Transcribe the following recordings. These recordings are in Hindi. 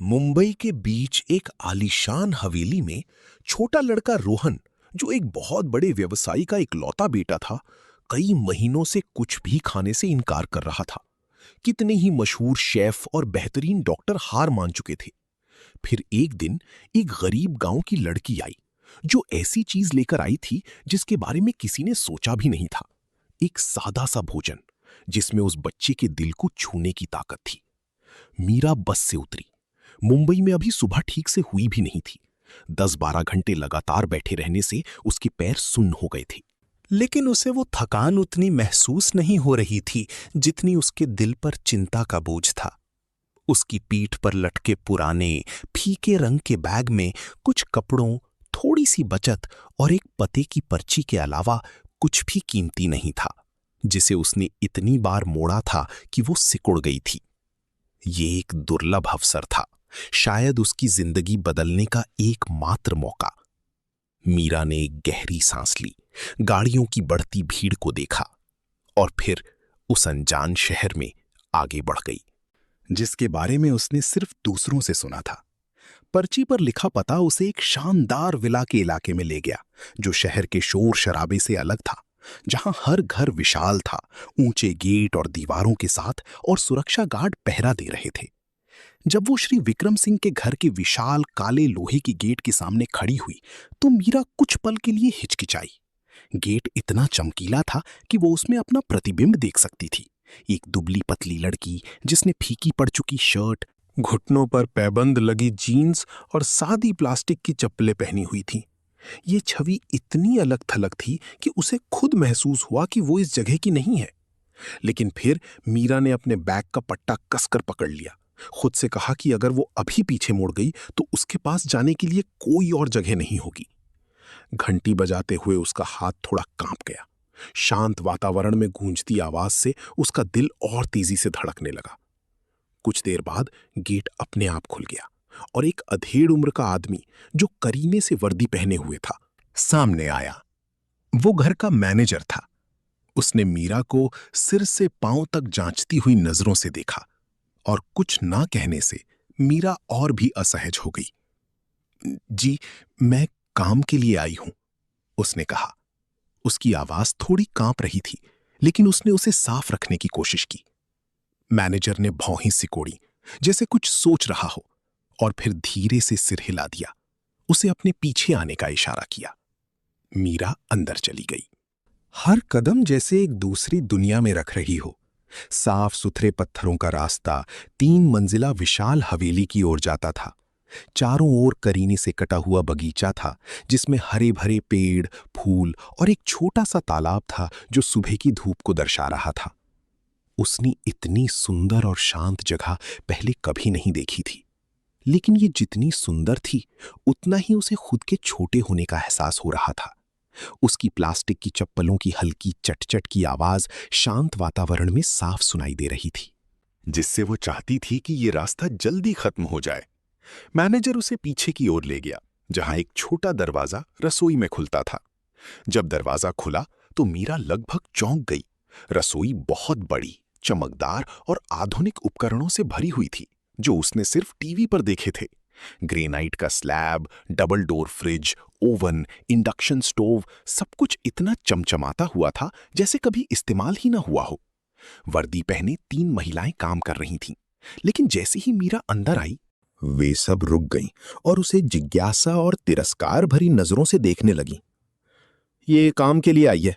मुंबई के बीच एक आलीशान हवेली में छोटा लड़का रोहन, जो एक बहुत बड़े व्यवसायी का इकलौता बेटा था, कई महीनों से कुछ भी खाने से इनकार कर रहा था। कितने ही मशहूर शेफ और बेहतरीन डॉक्टर हार मान चुके थे। फिर एक दिन एक गरीब गांव की लड़की आई, जो ऐसी चीज लेकर आई थी जिसके बारे में किसी ने सोचा भी नहीं था। एक सादा सा भोजन जिसमें उस बच्चे के दिल को छूने की ताकत थी। मीरा बस से उतरी। मुंबई में अभी सुबह ठीक से हुई भी नहीं थी। 10-12 घंटे लगातार बैठे रहने से उसके पैर सुन्न हो गए थे। लेकिन उसे वो थकान उतनी महसूस नहीं हो रही थी जितनी उसके दिल पर चिंता का बोझ था। उसकी पीठ पर लटके पुराने फीके रंग के बैग में कुछ कपड़ों, थोड़ी सी बचत और एक पते की पर्ची के अलावा कुछ भी कीमती नहीं था, जिसे उसने इतनी बार मोड़ा था कि वो सिकुड़ गई थी। ये एक दुर्लभ अवसर था, शायद उसकी जिंदगी बदलने का एकमात्र मौका। मीरा ने एक गहरी सांस ली, गाड़ियों की बढ़ती भीड़ को देखा और फिर उस अनजान शहर में आगे बढ़ गई, जिसके बारे में उसने सिर्फ दूसरों से सुना था। पर्ची पर लिखा पता उसे एक शानदार विला के इलाके में ले गया, जो शहर के शोर शराबे से अलग था, जहां हर घर विशाल था, ऊंचे गेट और दीवारों के साथ, और सुरक्षा गार्ड पहरा दे रहे थे। जब वो श्री विक्रम सिंह के घर के विशाल काले लोहे की गेट के सामने खड़ी हुई तो मीरा कुछ पल के लिए हिचकिचाई। गेट इतना चमकीला था कि वो उसमें अपना प्रतिबिंब देख सकती थी। एक दुबली पतली लड़की जिसने फीकी पड़ चुकी शर्ट, घुटनों पर पैबंद लगी जीन्स और सादी प्लास्टिक की चप्पलें पहनी हुई थी। ये छवि इतनी अलग थलग थी कि उसे खुद महसूस हुआ कि वो इस जगह की नहीं है। लेकिन फिर मीरा ने अपने बैग का पट्टा कसकर पकड़ लिया, खुद से कहा कि अगर वो अभी पीछे मुड़ गई तो उसके पास जाने के लिए कोई और जगह नहीं होगी। घंटी बजाते हुए उसका हाथ थोड़ा कांप गया। शांत वातावरण में गूंजती आवाज से उसका दिल और तेजी से धड़कने लगा। कुछ देर बाद गेट अपने आप खुल गया और एक अधेड़ उम्र का आदमी, जो करीने से वर्दी पहने हुए था, सामने आया। वो घर का मैनेजर था। उसने मीरा को सिर से पांव तक जांचती हुई नजरों से देखा और कुछ ना कहने से मीरा और भी असहज हो गई। जी, मैं काम के लिए आई हूं, उसने कहा। उसकी आवाज थोड़ी कांप रही थी, लेकिन उसने उसे साफ रखने की कोशिश की। मैनेजर ने भौहें सिकोड़ी, जैसे कुछ सोच रहा हो, और फिर धीरे से सिर हिला दिया, उसे अपने पीछे आने का इशारा किया। मीरा अंदर चली गई। हर कदम जैसे एक दूसरी दुनिया में रख रही हो। साफ सुथरे पत्थरों का रास्ता 3 मंजिला विशाल हवेली की ओर जाता था। चारों ओर करीने से कटा हुआ बगीचा था, जिसमें हरे भरे पेड़, फूल और एक छोटा सा तालाब था जो सुबह की धूप को दर्शा रहा था। उसने इतनी सुंदर और शांत जगह पहले कभी नहीं देखी थी, लेकिन ये जितनी सुंदर थी उतना ही उसे खुद के छोटे होने का एहसास हो रहा था। उसकी प्लास्टिक की चप्पलों की हल्की चट-चट की आवाज शांत वातावरण में साफ सुनाई दे रही थी, जिससे वो चाहती थी कि ये रास्ता जल्दी खत्म हो जाए। मैनेजर उसे पीछे की ओर ले गया, जहां एक छोटा दरवाजा रसोई में खुलता था। जब दरवाजा खुला तो मीरा लगभग चौंक गई। रसोई बहुत बड़ी, चमकदार और आधुनिक उपकरणों से भरी हुई थी, जो उसने सिर्फ टीवी पर देखे थे। ग्रेनाइट का slab, double door fridge, oven, induction stove, सब कुछ इतना चमचमाता हुआ था जैसे कभी इस्तेमाल ही ना हुआ हो। वर्दी पहने 3 महिलाएं काम कर रही थीं, लेकिन जैसे ही मीरा अंदर आई, वे सब रुक गईं और उसे जिज्ञासा और तिरस्कार भरी नजरों से देखने लगीं। ये काम के लिए आई है,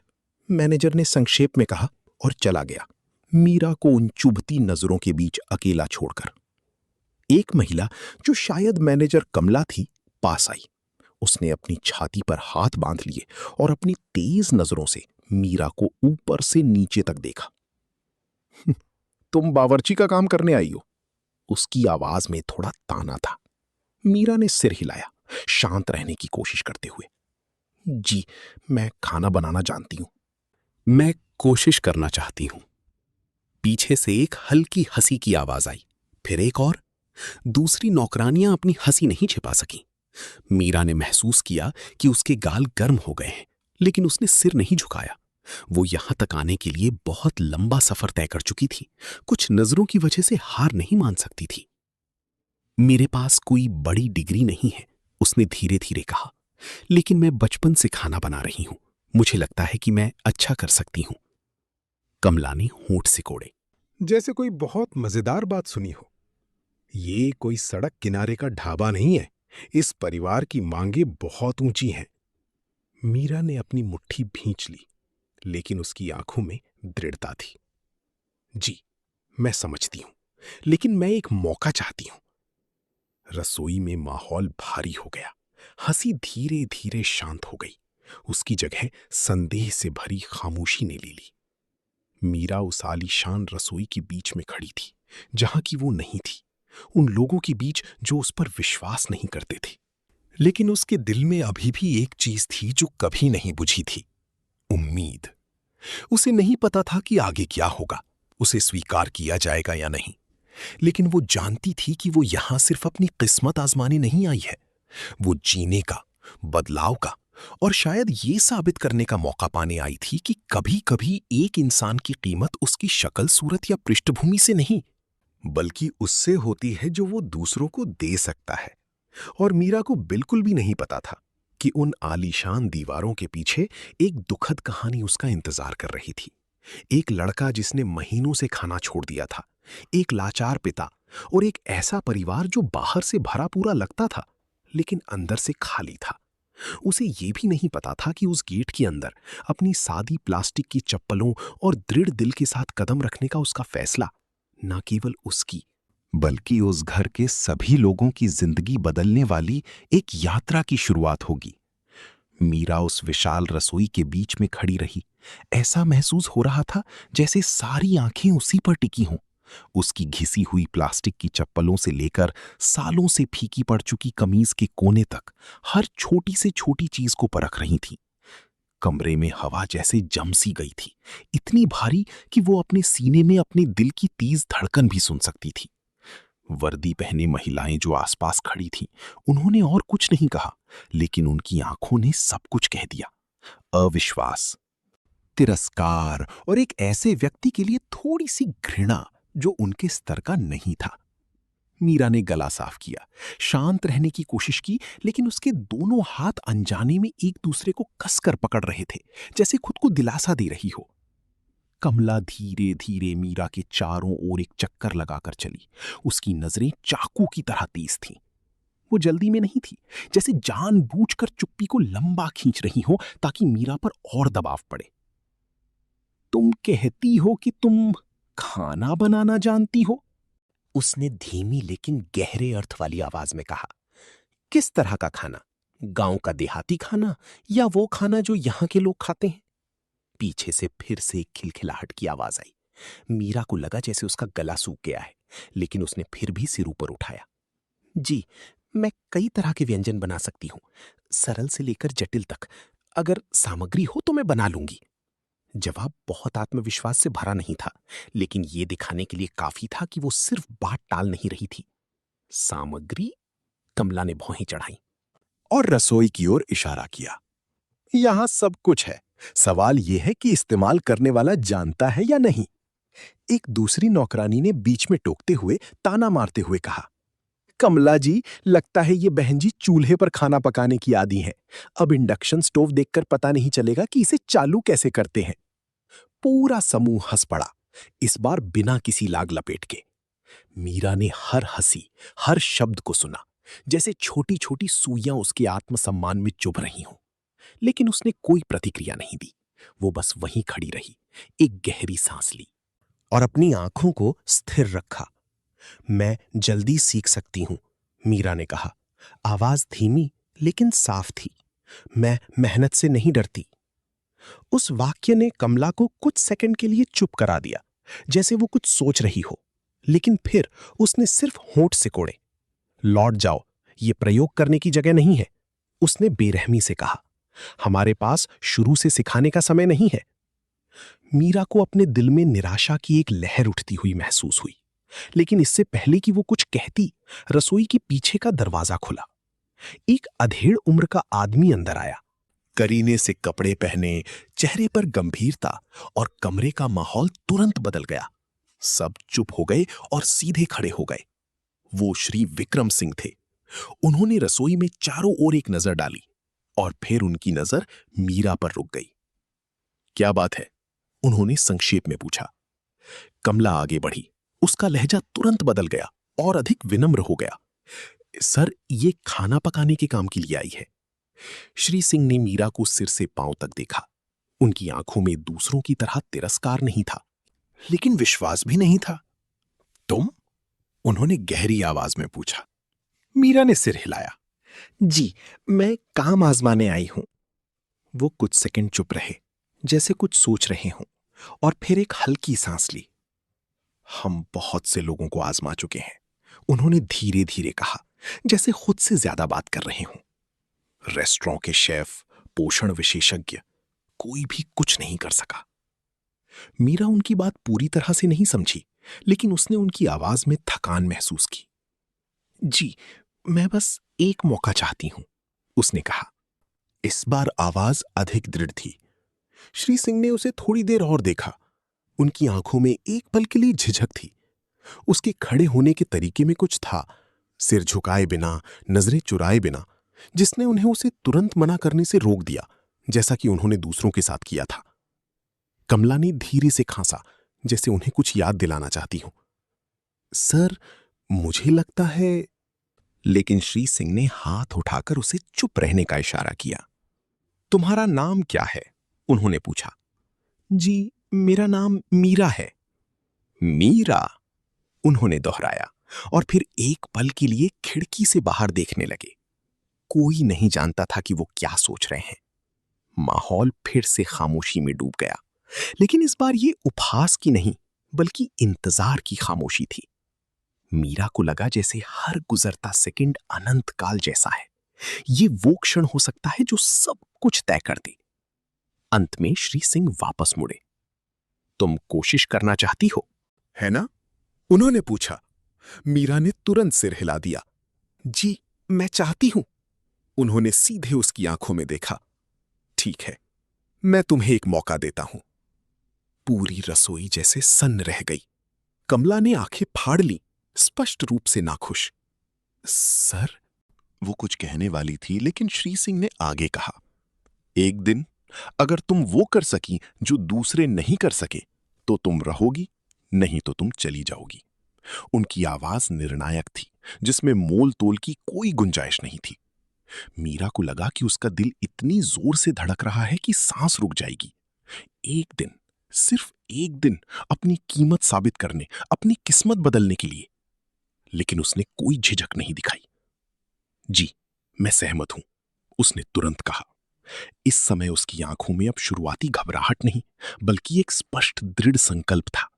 मैनेजर ने संक्षेप में कहा और चला गया, मीरा को उन चुभती नजरों के बीच अकेला छोड़कर। एक महिला, जो शायद मैनेजर कमला थी, पास आई। उसने अपनी छाती पर हाथ बांध लिए और अपनी तेज नजरों से मीरा को ऊपर से नीचे तक देखा। तुम बावर्ची का काम करने आई हो? उसकी आवाज में थोड़ा ताना था। मीरा ने सिर हिलाया, शांत रहने की कोशिश करते हुए। जी, मैं खाना बनाना जानती हूं। मैं कोशिश करना चाहती हूं। पीछे से एक हल्की हंसी की आवाज आई, फिर एक और। दूसरी नौकरानियां अपनी हंसी नहीं छिपा सकी। मीरा ने महसूस किया कि उसके गाल गर्म हो गए हैं, लेकिन उसने सिर नहीं झुकाया। वो यहां तक आने के लिए बहुत लंबा सफर तय कर चुकी थी, कुछ नजरों की वजह से हार नहीं मान सकती थी। मेरे पास कोई बड़ी डिग्री नहीं है, उसने धीरे धीरे कहा, लेकिन मैं बचपन से खाना बना रही हूं। मुझे लगता है कि मैं अच्छा कर सकती हूं। कमला ने होंठ सिकोड़े। जैसे कोई बहुत मजेदार बात सुनी हो। ये कोई सड़क किनारे का ढाबा नहीं है। इस परिवार की मांगे बहुत ऊंची हैं। मीरा ने अपनी मुट्ठी भींच ली, लेकिन उसकी आंखों में दृढ़ता थी। जी, मैं समझती हूं, लेकिन मैं एक मौका चाहती हूं। रसोई में माहौल भारी हो गया। हंसी धीरे धीरे शांत हो गई। उसकी जगह संदेह से भरी खामोशी ने ले ली। मीरा उस आलीशान रसोई के बीच में खड़ी थी, जहां की वो नहीं थी। उन लोगों के बीच जो उस पर विश्वास नहीं करते थे। लेकिन उसके दिल में अभी भी एक चीज थी जो कभी नहीं बुझी थी, उम्मीद। उसे नहीं पता था कि आगे क्या होगा, उसे स्वीकार किया जाएगा या नहीं, लेकिन वो जानती थी कि वो यहां सिर्फ अपनी किस्मत आजमाने नहीं आई है। वो जीने का, बदलाव का और शायद ये साबित करने का मौका पाने आई थी कि कभी कभी एक इंसान की कीमत उसकी शक्ल, सूरत या पृष्ठभूमि से नहीं, बल्कि उससे होती है जो वो दूसरों को दे सकता है। और मीरा को बिल्कुल भी नहीं पता था कि उन आलीशान दीवारों के पीछे एक दुखद कहानी उसका इंतजार कर रही थी। एक लड़का जिसने महीनों से खाना छोड़ दिया था, एक लाचार पिता और एक ऐसा परिवार जो बाहर से भरा पूरा लगता था, लेकिन अंदर से खाली था। उसे ये भी नहीं पता था कि उस गेट के अंदर अपनी सादी प्लास्टिक की चप्पलों और दृढ़ दिल के साथ कदम रखने का उसका फैसला न केवल उसकी, बल्कि उस घर के सभी लोगों की जिंदगी बदलने वाली एक यात्रा की शुरुआत होगी। मीरा उस विशाल रसोई के बीच में खड़ी रही। ऐसा महसूस हो रहा था जैसे सारी आंखें उसी पर टिकी हों। उसकी घिसी हुई प्लास्टिक की चप्पलों से लेकर सालों से फीकी पड़ चुकी कमीज के कोने तक हर छोटी से छोटी चीज को परख रही थी। कमरे में हवा जैसे जम सी गई थी, इतनी भारी कि वो अपने सीने में अपने दिल की तेज धड़कन भी सुन सकती थी। वर्दी पहने महिलाएं जो आसपास खड़ी थीं, उन्होंने और कुछ नहीं कहा, लेकिन उनकी आंखों ने सब कुछ कह दिया। अविश्वास, तिरस्कार और एक ऐसे व्यक्ति के लिए थोड़ी सी घृणा जो उनके स्तर का नहीं था। मीरा ने गला साफ किया, शांत रहने की कोशिश की, लेकिन उसके दोनों हाथ अनजाने में एक दूसरे को कसकर पकड़ रहे थे, जैसे खुद को दिलासा दे रही हो। कमला धीरे धीरे मीरा के चारों ओर एक चक्कर लगाकर चली। उसकी नजरें चाकू की तरह तेज थीं। वो जल्दी में नहीं थी, जैसे जानबूझकर चुप्पी को लंबा खींच रही हो ताकि मीरा पर और दबाव पड़े। तुम कहती हो कि तुम खाना बनाना जानती हो? उसने धीमी लेकिन गहरे अर्थ वाली आवाज में कहा। किस तरह का खाना? गांव का देहाती खाना या वो खाना जो यहां के लोग खाते हैं? पीछे से फिर से एक खिलखिलाहट की आवाज आई। मीरा को लगा जैसे उसका गला सूख गया है, लेकिन उसने फिर भी सिर ऊपर उठाया। जी, मैं कई तरह के व्यंजन बना सकती हूँ, सरल से लेकर जटिल तक। अगर सामग्री हो तो मैं बना लूंगी। जवाब बहुत आत्मविश्वास से भरा नहीं था, लेकिन यह दिखाने के लिए काफी था कि वो सिर्फ बात टाल नहीं रही थी। सामग्री? कमला ने भौहें चढ़ाई और रसोई की ओर इशारा किया। यहां सब कुछ है, सवाल यह है कि इस्तेमाल करने वाला जानता है या नहीं। एक दूसरी नौकरानी ने बीच में टोकते हुए, ताना मारते हुए कहा। कमला जी, लगता है ये बहन जी चूल्हे पर खाना पकाने की आदी हैं। अब इंडक्शन स्टोव देखकर पता नहीं चलेगा कि इसे चालू कैसे करते हैं। पूरा समूह हंस पड़ा, इस बार बिना किसी लाग लपेट के। मीरा ने हर हंसी, हर शब्द को सुना, जैसे छोटी छोटी सुइयां उसके आत्मसम्मान में चुभ रही हों। लेकिन उसने कोई प्रतिक्रिया नहीं दी। वो बस वहीं खड़ी रही, एक गहरी सांस ली और अपनी आंखों को स्थिर रखा। मैं जल्दी सीख सकती हूं, मीरा ने कहा। आवाज धीमी लेकिन साफ थी। मैं मेहनत से नहीं डरती। उस वाक्य ने कमला को कुछ सेकंड के लिए चुप करा दिया, जैसे वो कुछ सोच रही हो। लेकिन फिर उसने सिर्फ होंठ सिकोड़े। लौट जाओ, ये प्रयोग करने की जगह नहीं है, उसने बेरहमी से कहा। हमारे पास शुरू से सिखाने का समय नहीं है। मीरा को अपने दिल में निराशा की एक लहर उठती हुई महसूस हुई, लेकिन इससे पहले कि वो कुछ कहती, रसोई के पीछे का दरवाजा खुला। एक अधेड़ उम्र का आदमी अंदर आया, करीने से कपड़े पहने, चेहरे पर गंभीरता, और कमरे का माहौल तुरंत बदल गया। सब चुप हो गए और सीधे खड़े हो गए। वो श्री विक्रम सिंह थे। उन्होंने रसोई में चारों ओर एक नजर डाली और फिर उनकी नजर मीरा पर रुक गई। क्या बात है? उन्होंने संक्षेप में पूछा। कमला आगे बढ़ी। उसका लहजा तुरंत बदल गया और अधिक विनम्र हो गया। सर, ये खाना पकाने के काम के लिए आई है। श्री सिंह ने मीरा को सिर से पांव तक देखा। उनकी आंखों में दूसरों की तरह तिरस्कार नहीं था, लेकिन विश्वास भी नहीं था। तुम? उन्होंने गहरी आवाज में पूछा। मीरा ने सिर हिलाया। जी, मैं काम आजमाने आई हूं। वो कुछ सेकंड चुप रहे, जैसे कुछ सोच रहे हों, और फिर एक हल्की सांस ली। हम बहुत से लोगों को आजमा चुके हैं, उन्होंने धीरे धीरे कहा, जैसे खुद से ज्यादा बात कर रहे हों। रेस्टोरेंट के शेफ, पोषण विशेषज्ञ, कोई भी कुछ नहीं कर सका। मीरा उनकी बात पूरी तरह से नहीं समझी, लेकिन उसने उनकी आवाज में थकान महसूस की। जी, मैं बस एक मौका चाहती हूं, उसने कहा। इस बार आवाज अधिक दृढ़ थी। श्री सिंह ने उसे थोड़ी देर और देखा। उनकी आंखों में एक पल के लिए झिझक थी। उसके खड़े होने के तरीके में कुछ था, सिर झुकाए बिना, नजरें चुराए बिना, जिसने उन्हें उसे तुरंत मना करने से रोक दिया, जैसा कि उन्होंने दूसरों के साथ किया था। कमला ने धीरे से खांसा, जैसे उन्हें कुछ याद दिलाना चाहती हो। सर, मुझे लगता है। लेकिन श्री सिंह ने हाथ उठाकर उसे चुप रहने का इशारा किया। तुम्हारा नाम क्या है? उन्होंने पूछा। जी, मेरा नाम मीरा है। मीरा? उन्होंने दोहराया, और फिर एक पल के लिए खिड़की से बाहर देखने लगे। कोई नहीं जानता था कि वो क्या सोच रहे हैं। माहौल फिर से खामोशी में डूब गया, लेकिन इस बार ये उपहास की नहीं, बल्कि इंतजार की खामोशी थी। मीरा को लगा जैसे हर गुजरता सेकंड अनंत काल जैसा है। ये वो क्षण हो सकता है जो सब कुछ तय कर दे। अंत में श्री सिंह वापस मुड़े। तुम कोशिश करना चाहती हो, है ना? उन्होंने पूछा। मीरा ने तुरंत सिर हिला दिया। जी, मैं चाहती हूं। उन्होंने सीधे उसकी आंखों में देखा। ठीक है, मैं तुम्हें एक मौका देता हूं। पूरी रसोई जैसे सन्न रह गई। कमला ने आंखें फाड़ ली, स्पष्ट रूप से नाखुश। सर, वो कुछ कहने वाली थी, लेकिन श्री सिंह ने आगे कहा। एक दिन अगर तुम वो कर सकी जो दूसरे नहीं कर सके, तो तुम रहोगी, नहीं तो तुम चली जाओगी। उनकी आवाज निर्णायक थी, जिसमें मोल तोल की कोई गुंजाइश नहीं थी। मीरा को लगा कि उसका दिल इतनी जोर से धड़क रहा है कि सांस रुक जाएगी। एक दिन, सिर्फ एक दिन, अपनी कीमत साबित करने, अपनी किस्मत बदलने के लिए। लेकिन उसने कोई झिझक नहीं दिखाई। जी, मैं सहमत हूं, उसने तुरंत कहा। इस समय उसकी आंखों में अब शुरुआती घबराहट नहीं, बल्कि एक स्पष्ट दृढ़ संकल्प था।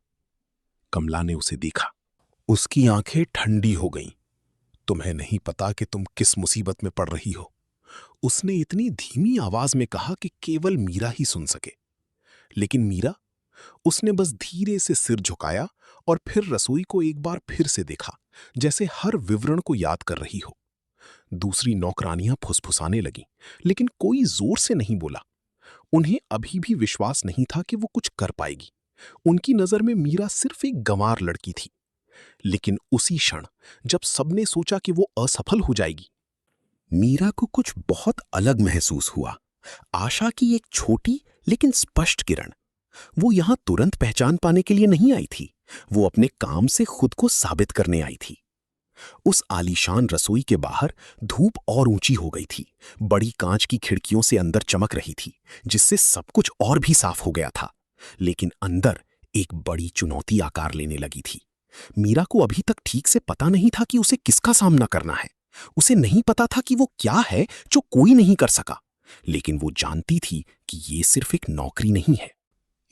कमला ने उसे देखा। उसकी आंखें ठंडी हो गईं। तुम्हें नहीं पता कि तुम किस मुसीबत में पड़ रही हो, उसने इतनी धीमी आवाज में कहा कि केवल मीरा ही सुन सके। लेकिन मीरा, उसने बस धीरे से सिर झुकाया और फिर रसोई को एक बार फिर से देखा, जैसे हर विवरण को याद कर रही हो। दूसरी नौकरानियां फुसफुसाने लगीं, लेकिन कोई जोर से नहीं बोला। उन्हें अभी भी विश्वास नहीं था कि वो कुछ कर पाएगी। उनकी नजर में मीरा सिर्फ एक गंवार लड़की थी। लेकिन उसी क्षण, जब सबने सोचा कि वो असफल हो जाएगी, मीरा को कुछ बहुत अलग महसूस हुआ। आशा की एक छोटी लेकिन स्पष्ट किरण। वो यहां तुरंत पहचान पाने के लिए नहीं आई थी, वो अपने काम से खुद को साबित करने आई थी। उस आलीशान रसोई के बाहर धूप और ऊंची हो गई थी, बड़ी कांच की खिड़कियों से अंदर चमक रही थी, जिससे सब कुछ और भी साफ हो गया था। लेकिन अंदर एक बड़ी चुनौती आकार लेने लगी थी। मीरा को अभी तक ठीक से पता नहीं था कि उसे किसका सामना करना है। उसे नहीं पता था कि वो क्या है जो कोई नहीं कर सका, लेकिन वो जानती थी कि ये सिर्फ एक नौकरी नहीं है,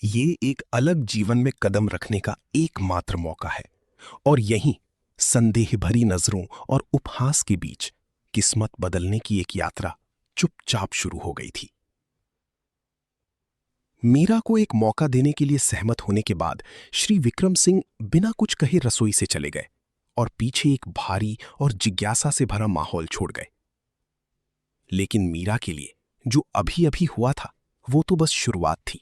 ये एक अलग जीवन में कदम रखने का एकमात्र मौका है। और यहीं संदेह भरी नजरों और उपहास के बीच किस्मत बदलने की एक यात्रा चुपचाप शुरू हो गई थी। मीरा को एक मौका देने के लिए सहमत होने के बाद श्री विक्रम सिंह बिना कुछ कहे रसोई से चले गए और पीछे एक भारी और जिज्ञासा से भरा माहौल छोड़ गए। लेकिन मीरा के लिए जो अभी अभी हुआ था, वो तो बस शुरुआत थी।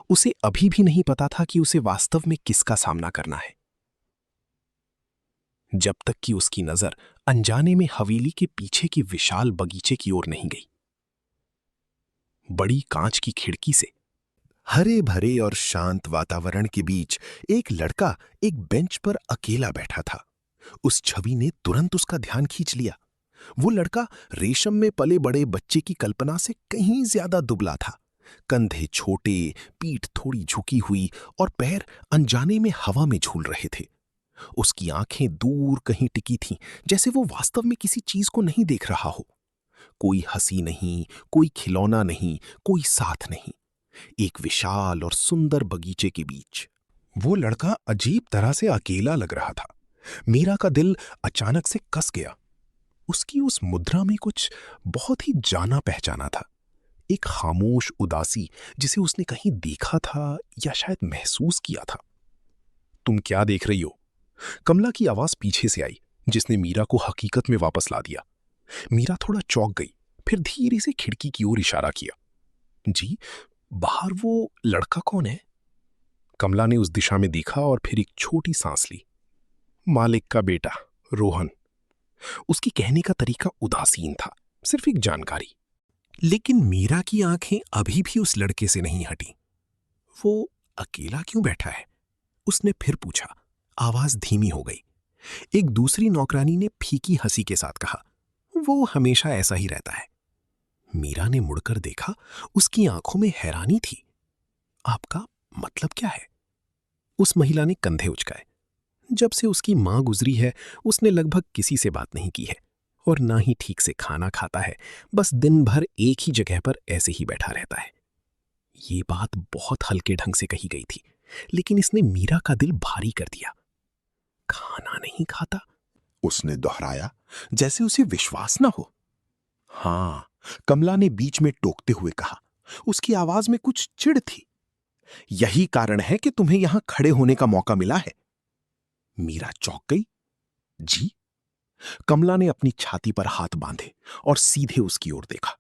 उसे अभी भी नहीं पता था कि उसे वास्तव में किसका सामना करना है। जब तक कि उसकी नजर अनजाने में हवेली के पीछे के विशाल बगीचे की ओर नहीं गई। बड़ी कांच की खिड़की से हरे भरे और शांत वातावरण के बीच एक लड़का एक बेंच पर अकेला बैठा था। उस छवि ने तुरंत उसका ध्यान खींच लिया। वो लड़का रेशम में पले बड़े बच्चे की कल्पना से कहीं ज्यादा दुबला था। कंधे छोटे, पीठ थोड़ी झुकी हुई और पैर अनजाने में हवा में झूल रहे थे। उसकी आंखें दूर कहीं टिकी थीं, जैसे वो वास्तव में किसी चीज को नहीं देख रहा हो। कोई हंसी नहीं, कोई खिलौना नहीं, कोई साथ नहीं। एक विशाल और सुंदर बगीचे के बीच वो लड़का अजीब तरह से अकेला लग रहा था। मीरा का दिल अचानक से कस गया। उसकी उस मुद्रा में कुछ बहुत ही जाना पहचाना था। एक खामोश उदासी जिसे उसने कहीं देखा था या शायद महसूस किया था। तुम क्या देख रही हो? कमला की आवाज पीछे से आई, जिसने मीरा को हकीकत में वापस ला दिया। मीरा थोड़ा चौंक गई, फिर धीरे से खिड़की की ओर इशारा किया। जी, बाहर वो लड़का कौन है? कमला ने उस दिशा में देखा और फिर एक छोटी सांस ली। मालिक का बेटा रोहन। उसकी कहने का तरीका उदासीन था, सिर्फ एक जानकारी। लेकिन मीरा की आंखें अभी भी उस लड़के से नहीं हटी। वो अकेला क्यों बैठा है? उसने फिर पूछा। आवाज धीमी हो गई। एक दूसरी नौकरानी ने फीकी हंसी के साथ कहा, वो हमेशा ऐसा ही रहता है। मीरा ने मुड़कर देखा। उसकी आंखों में हैरानी थी। आपका मतलब क्या है? उस महिला ने कंधे उचकाए। जब से उसकी मां गुजरी है, उसने लगभग किसी से बात नहीं की है और ना ही ठीक से खाना खाता है। बस दिन भर एक ही जगह पर ऐसे ही बैठा रहता है। ये बात बहुत हल्के ढंग से कही गई थी, लेकिन इसने मीरा का दिल भारी कर दिया। खाना नहीं खाता? उसने दोहराया, जैसे उसे विश्वास ना हो। हाँ, कमला ने बीच में टोकते हुए कहा। उसकी आवाज में कुछ चिढ़ थी। यही कारण है कि तुम्हें यहां खड़े होने का मौका मिला है। मीरा चौंक गई। जी? कमला ने अपनी छाती पर हाथ बांधे और सीधे उसकी ओर देखा।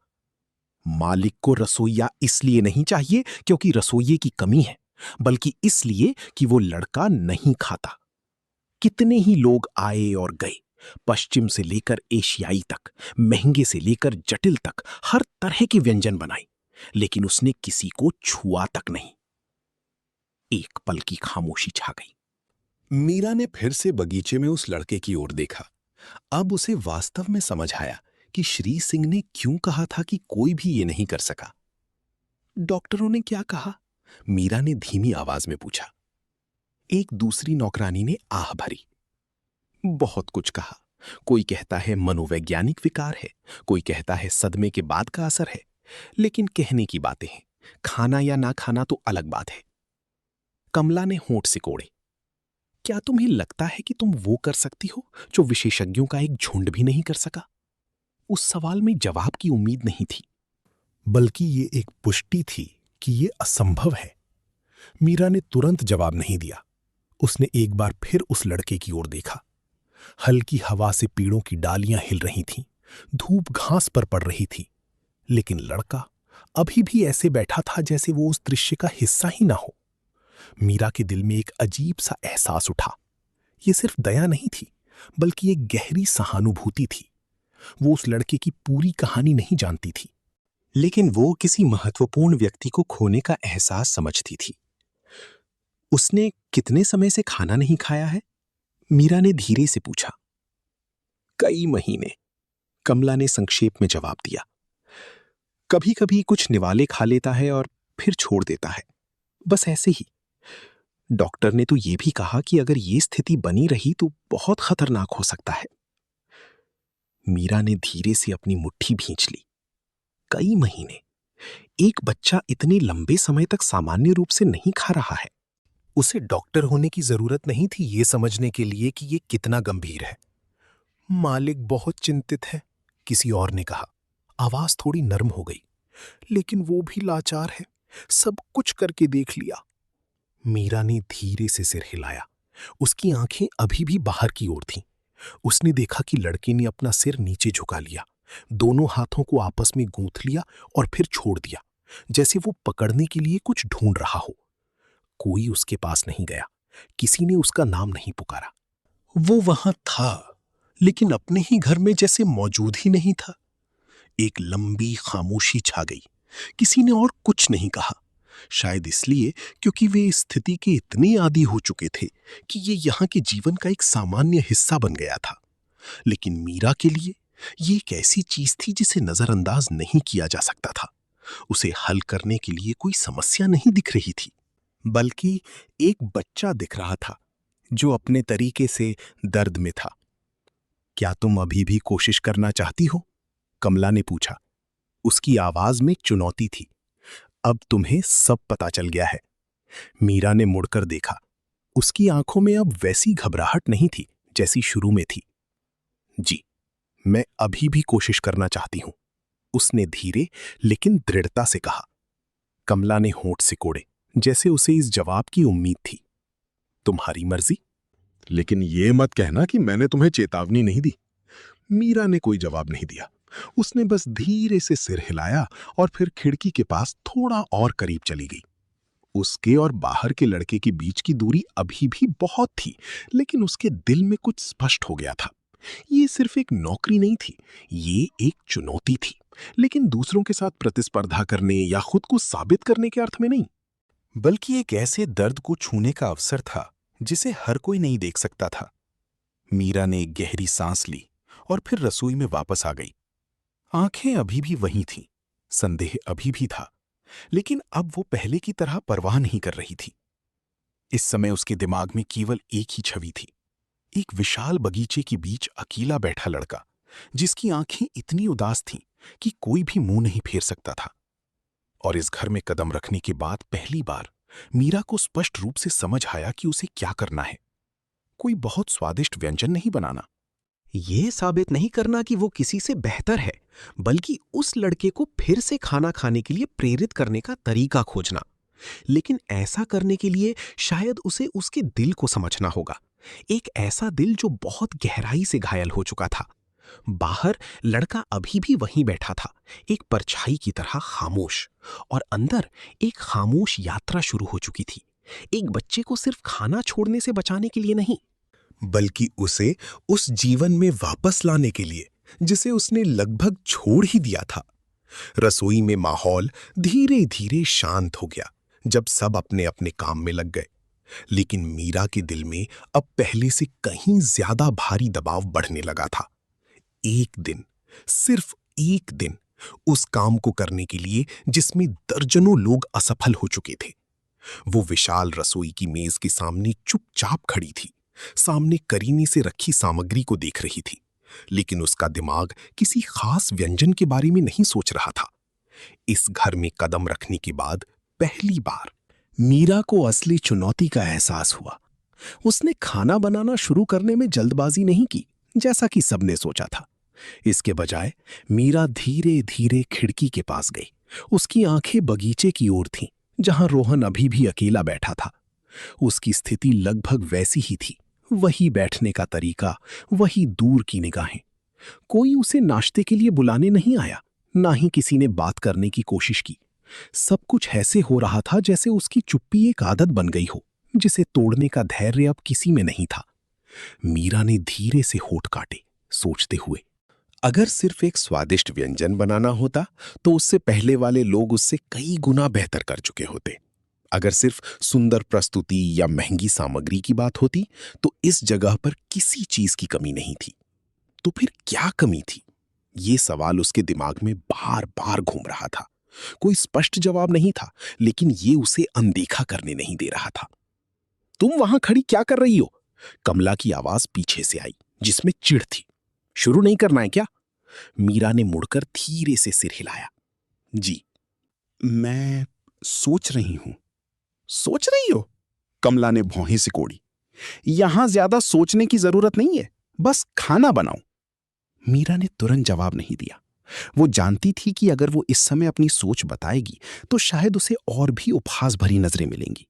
मालिक को रसोइया इसलिए नहीं चाहिए क्योंकि रसोइये की कमी है, बल्कि इसलिए कि वो लड़का नहीं खाता। कितने ही लोग आए और गए, पश्चिम से लेकर एशियाई तक, महंगे से लेकर जटिल तक, हर तरह के व्यंजन बनाए, लेकिन उसने किसी को छुआ तक नहीं। एक पल की खामोशी छा गई। मीरा ने फिर से बगीचे में उस लड़के की ओर देखा। अब उसे वास्तव में समझ आया कि श्री सिंह ने क्यों कहा था कि कोई भी ये नहीं कर सका। डॉक्टरों ने क्या कहा? मीरा ने धीमी आवाज में पूछा। एक दूसरी नौकरानी ने आह भरी। बहुत कुछ कहा। कोई कहता है मनोवैज्ञानिक विकार है, कोई कहता है सदमे के बाद का असर है, लेकिन कहने की बातें हैं। खाना या ना खाना तो अलग बात है। कमला ने होंठ सिकोड़े। क्या तुम्हें लगता है कि तुम वो कर सकती हो जो विशेषज्ञों का एक झुंड भी नहीं कर सका? उस सवाल में जवाब की उम्मीद नहीं थी, बल्कि ये एक पुष्टि थी कि ये असंभव है। मीरा ने तुरंत जवाब नहीं दिया। उसने एक बार फिर उस लड़के की ओर देखा। हल्की हवा से पेड़ों की डालियां हिल रही थीं, धूप घास पर पड़ रही थी, लेकिन लड़का अभी भी ऐसे बैठा था जैसे वो उस दृश्य का हिस्सा ही ना हो। मीरा के दिल में एक अजीब सा एहसास उठा। ये सिर्फ दया नहीं थी, बल्कि एक गहरी सहानुभूति थी। वो उस लड़के की पूरी कहानी नहीं जानती थी, लेकिन वो किसी महत्वपूर्ण व्यक्ति को खोने का एहसास समझती थी। उसने कितने समय से खाना नहीं खाया है? मीरा ने धीरे से पूछा। कई महीने, कमला ने संक्षेप में जवाब दिया। कभी कभी कुछ निवाले खा लेता है और फिर छोड़ देता है, बस ऐसे ही। डॉक्टर ने तो ये भी कहा कि अगर ये स्थिति बनी रही तो बहुत खतरनाक हो सकता है। मीरा ने धीरे से अपनी मुट्ठी भींच ली। कई महीने, एक बच्चा इतने लंबे समय तक सामान्य रूप से नहीं खा रहा है। उसे डॉक्टर होने की जरूरत नहीं थी ये समझने के लिए कि ये कितना गंभीर है। मालिक बहुत चिंतित है, किसी और ने कहा। आवाज थोड़ी नर्म हो गई। लेकिन वो भी लाचार है, सब कुछ करके देख लिया। मीरा ने धीरे से सिर हिलाया। उसकी आंखें अभी भी बाहर की ओर थीं। उसने देखा कि लड़के ने अपना सिर नीचे झुका लिया, दोनों हाथों को आपस में गूंथ लिया और फिर छोड़ दिया, जैसे वो पकड़ने के लिए कुछ ढूंढ रहा हो। कोई उसके पास नहीं गया, किसी ने उसका नाम नहीं पुकारा। वो वहां था, लेकिन अपने ही घर में जैसे मौजूद ही नहीं था। एक लंबी खामोशी छा गई। किसी ने और कुछ नहीं कहा, शायद इसलिए क्योंकि वे इस स्थिति के इतने आदी हो चुके थे कि ये यहाँ के जीवन का एक सामान्य हिस्सा बन गया था। लेकिन मीरा के लिए ये एक ऐसी चीज थी जिसे नजरअंदाज नहीं किया जा सकता था। उसे हल करने के लिए कोई समस्या नहीं दिख रही थी, बल्कि एक बच्चा दिख रहा था जो अपने तरीके से दर्द में था। क्या तुम अभी भी कोशिश करना चाहती हो? कमला ने पूछा। उसकी आवाज में चुनौती थी। अब तुम्हें सब पता चल गया है। मीरा ने मुड़कर देखा। उसकी आंखों में अब वैसी घबराहट नहीं थी जैसी शुरू में थी। जी, मैं अभी भी कोशिश करना चाहती हूं, उसने धीरे लेकिन दृढ़ता से कहा। कमला ने होंठ सिकोड़े, जैसे उसे इस जवाब की उम्मीद थी। तुम्हारी मर्जी। लेकिन ये मत कहना कि मैंने तुम्हें चेतावनी नहीं दी। मीरा ने कोई जवाब नहीं दिया। उसने बस धीरे से सिर हिलाया और फिर खिड़की के पास थोड़ा और करीब चली गई। उसके और बाहर के लड़के के बीच की दूरी अभी भी बहुत थी, लेकिन उसके दिल में कुछ स्पष्ट हो गया था। ये सिर्फ एक नौकरी नहीं थी, ये एक चुनौती थी, लेकिन दूसरों के साथ प्रतिस्पर्धा करने या खुद को साबित करने के अर्थ में नहीं। बल्कि एक ऐसे दर्द को छूने का अवसर था जिसे हर कोई नहीं देख सकता था। मीरा ने एक गहरी सांस ली और फिर रसोई में वापस आ गई। आंखें अभी भी वहीं थीं, संदेह अभी भी था, लेकिन अब वो पहले की तरह परवाह नहीं कर रही थी। इस समय उसके दिमाग में केवल एक ही छवि थी, एक विशाल बगीचे के बीच अकेला बैठा लड़का, जिसकी आंखें इतनी उदास थीं कि कोई भी मुंह नहीं फेर सकता था। और इस घर में कदम रखने के बाद पहली बार मीरा को स्पष्ट रूप से समझ आया कि उसे क्या करना है। कोई बहुत स्वादिष्ट व्यंजन नहीं बनाना, ये साबित नहीं करना कि वो किसी से बेहतर है, बल्कि उस लड़के को फिर से खाना खाने के लिए प्रेरित करने का तरीका खोजना। लेकिन ऐसा करने के लिए शायद उसे उसके दिल को समझना होगा, एक ऐसा दिल जो बहुत गहराई से घायल हो चुका था। बाहर लड़का अभी भी वहीं बैठा था, एक परछाई की तरह खामोश, और अंदर एक खामोश यात्रा शुरू हो चुकी थी, एक बच्चे को सिर्फ खाना छोड़ने से बचाने के लिए नहीं, बल्कि उसे उस जीवन में वापस लाने के लिए जिसे उसने लगभग छोड़ ही दिया था। रसोई में माहौल धीरे धीरे शांत हो गया जब सब अपने अपने काम में लग गए, लेकिन मीरा के दिल में अब पहले से कहीं ज्यादा भारी दबाव बढ़ने लगा था। एक दिन, सिर्फ एक दिन, उस काम को करने के लिए जिसमें दर्जनों लोग असफल हो चुके थे। वो विशाल रसोई की मेज के सामने चुपचाप खड़ी थी, सामने करीने से रखी सामग्री को देख रही थी, लेकिन उसका दिमाग किसी खास व्यंजन के बारे में नहीं सोच रहा था। इस घर में कदम रखने के बाद पहली बार मीरा को असली चुनौती का एहसास हुआ। उसने खाना बनाना शुरू करने में जल्दबाजी नहीं की, जैसा कि सबने सोचा था। इसके बजाय मीरा धीरे धीरे खिड़की के पास गई। उसकी आंखें बगीचे की ओर थीं, जहां रोहन अभी भी अकेला बैठा था। उसकी स्थिति लगभग वैसी ही थी, वही बैठने का तरीका, वही दूर की निगाहें। कोई उसे नाश्ते के लिए बुलाने नहीं आया, ना ही किसी ने बात करने की कोशिश की। सब कुछ ऐसे हो रहा था जैसे उसकी चुप्पी एक आदत बन गई हो, जिसे तोड़ने का धैर्य अब किसी में नहीं था। मीरा ने धीरे से होठ काटे, सोचते हुए, अगर सिर्फ एक स्वादिष्ट व्यंजन बनाना होता तो उससे पहले वाले लोग उससे कई गुना बेहतर कर चुके होते। अगर सिर्फ सुंदर प्रस्तुति या महंगी सामग्री की बात होती तो इस जगह पर किसी चीज की कमी नहीं थी। तो फिर क्या कमी थी? ये सवाल उसके दिमाग में बार बार घूम रहा था। कोई स्पष्ट जवाब नहीं था, लेकिन ये उसे अनदेखा करने नहीं दे रहा था। तुम वहां खड़ी क्या कर रही हो? कमला की आवाज पीछे से आई, जिसमें चिढ़ थी। शुरू नहीं करना है क्या? मीरा ने मुड़कर धीरे से सिर हिलाया। जी, मैं सोच रही हूं। सोच रही हो? कमला ने भौहें सिकोड़ी। यहां ज्यादा सोचने की जरूरत नहीं है, बस खाना बनाओ। मीरा ने तुरंत जवाब नहीं दिया। वो जानती थी कि अगर वो इस समय अपनी सोच बताएगी तो शायद उसे और भी उपहास भरी नजरें मिलेंगी,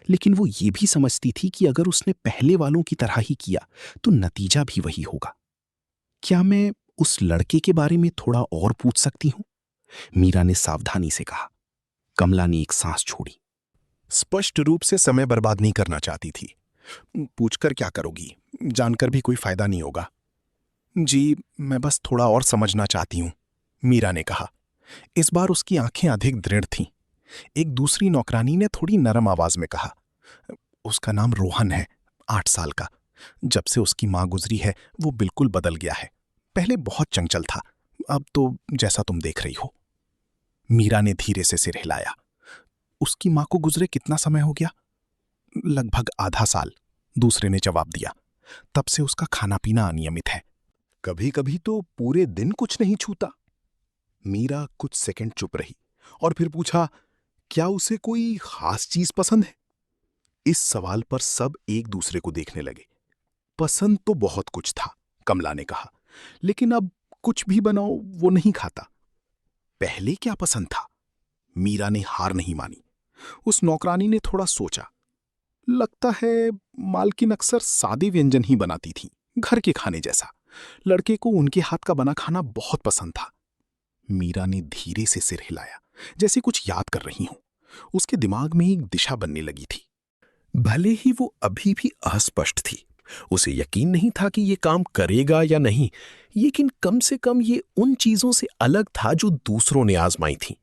लेकिन वो ये भी समझती थी कि अगर उसने पहले वालों की तरह ही किया तो नतीजा भी वही होगा। क्या मैं उस लड़के के बारे में थोड़ा और पूछ सकती हूं? मीरा ने सावधानी से कहा। कमला ने एक सांस छोड़ी। स्पष्ट रूप से समय बर्बाद नहीं करना चाहती थी। पूछकर क्या करोगी? जानकर भी कोई फायदा नहीं होगा। जी, मैं बस थोड़ा और समझना चाहती हूं, मीरा ने कहा। इस बार उसकी आंखें अधिक दृढ़ थीं। एक दूसरी नौकरानी ने थोड़ी नरम आवाज में कहा, उसका नाम रोहन है, 8 साल का। जब से उसकी मां गुजरी है वो बिल्कुल बदल गया है। पहले बहुत चंचल था, अब तो जैसा तुम देख रही हो। मीरा ने धीरे से सिर हिलाया। उसकी मां को गुजरे कितना समय हो गया? लगभग आधा साल, दूसरे ने जवाब दिया। तब से उसका खाना पीना अनियमित है। कभी कभी तो पूरे दिन कुछ नहीं छूता। मीरा कुछ सेकंड चुप रही और फिर पूछा, क्या उसे कोई खास चीज पसंद है? इस सवाल पर सब एक दूसरे को देखने लगे। पसंद तो बहुत कुछ था, कमला ने कहा, लेकिन अब कुछ भी बनाओ वो नहीं खाता। पहले क्या पसंद था? मीरा ने हार नहीं मानी। उस नौकरानी ने थोड़ा सोचा। लगता है मालकिन अक्सर सादे व्यंजन ही बनाती थी, घर के खाने जैसा। लड़के को उनके हाथ का बना खाना बहुत पसंद था। मीरा ने धीरे से सिर हिलाया, जैसे कुछ याद कर रही हूं। उसके दिमाग में एक दिशा बनने लगी थी। भले ही वो अभी भी अस्पष्ट थी, उसे यकीन नहीं था कि ये काम करेगा या नहीं, लेकिन कम से कम ये उन चीजों से अलग था जो दूसरों ने आजमाई थी।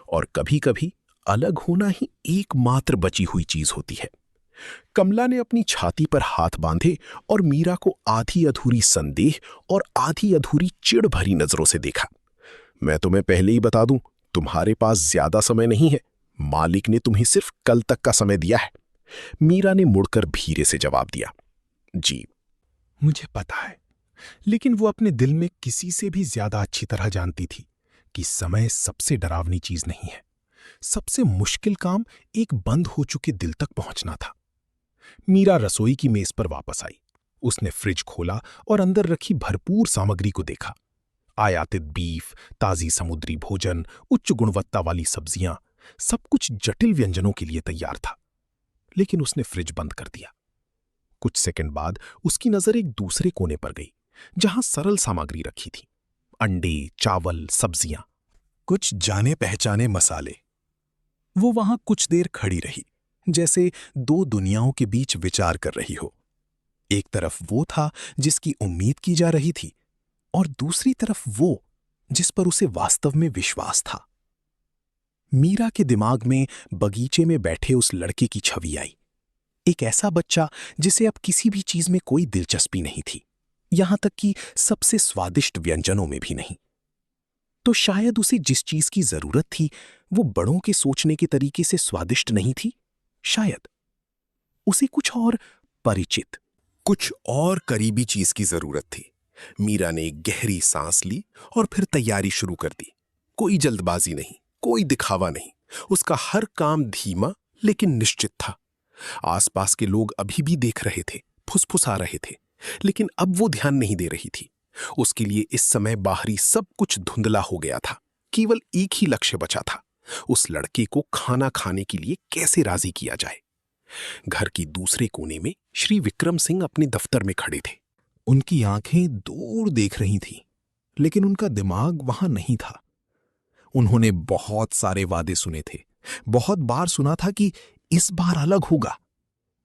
और कभी-कभी अलग होना ही एकमात्र बची हुई चीज होती है। कमला ने अपनी छाती पर हाथ बांधे और मीरा को आधी अधूरी संदेह और आधी अधूरी चिढ़ भरी नजरों से देखा। मैं तुम्हें पहले ही बता दूं, तुम्हारे पास ज्यादा समय नहीं है। मालिक ने तुम्हें सिर्फ कल तक का समय दिया है। मीरा ने मुड़कर धीरे से जवाब दिया, जी। मुझे पता है, लेकिन वो अपने दिल में किसी से भी ज्यादा अच्छी तरह जानती थी कि समय सबसे डरावनी चीज नहीं है। सबसे मुश्किल काम एक बंद हो चुके दिल तक पहुंचना था। मीरा रसोई की मेज पर वापस आई। उसने फ्रिज खोला और अंदर रखी भरपूर सामग्री को देखा। आयातित बीफ, ताजी समुद्री भोजन, उच्च गुणवत्ता वाली सब्जियां, सब कुछ जटिल व्यंजनों के लिए तैयार था। लेकिन उसने फ्रिज बंद कर दिया। कुछ सेकंड बाद उसकी नजर एक दूसरे कोने पर गई, जहां सरल सामग्री रखी थी। अंडे, चावल, सब्जियां, कुछ जाने पहचाने मसाले। वो वहां कुछ देर खड़ी रही, जैसे दो दुनियाओं के बीच विचार कर रही हो। एक तरफ वो था जिसकी उम्मीद की जा रही थी, और दूसरी तरफ वो जिस पर उसे वास्तव में विश्वास था। मीरा के दिमाग में बगीचे में बैठे उस लड़के की छवि आई। एक ऐसा बच्चा जिसे अब किसी भी चीज में कोई दिलचस्पी नहीं थी, यहां तक कि सबसे स्वादिष्ट व्यंजनों में भी नहीं। तो शायद उसे जिस चीज की जरूरत थी वो बड़ों के सोचने के तरीके से स्वादिष्ट नहीं थी। शायद उसे कुछ और परिचित, कुछ और करीबी चीज की जरूरत थी। मीरा ने एक गहरी सांस ली और फिर तैयारी शुरू कर दी। कोई जल्दबाजी नहीं, कोई दिखावा नहीं। उसका हर काम धीमा लेकिन निश्चित था। आसपास के लोग अभी भी देख रहे थे, फुसफुसा रहे थे, लेकिन अब वो ध्यान नहीं दे रही थी। उसके लिए इस समय बाहरी सब कुछ धुंधला हो गया था। केवल एक ही लक्ष्य बचा था, उस लड़के को खाना खाने के लिए कैसे राजी किया जाए। घर की दूसरे कोने में श्री विक्रम सिंह अपने दफ्तर में खड़े थे। उनकी आंखें दूर देख रही थीं, लेकिन उनका दिमाग वहां नहीं था। उन्होंने बहुत सारे वादे सुने थे, बहुत बार सुना था कि इस बार अलग होगा,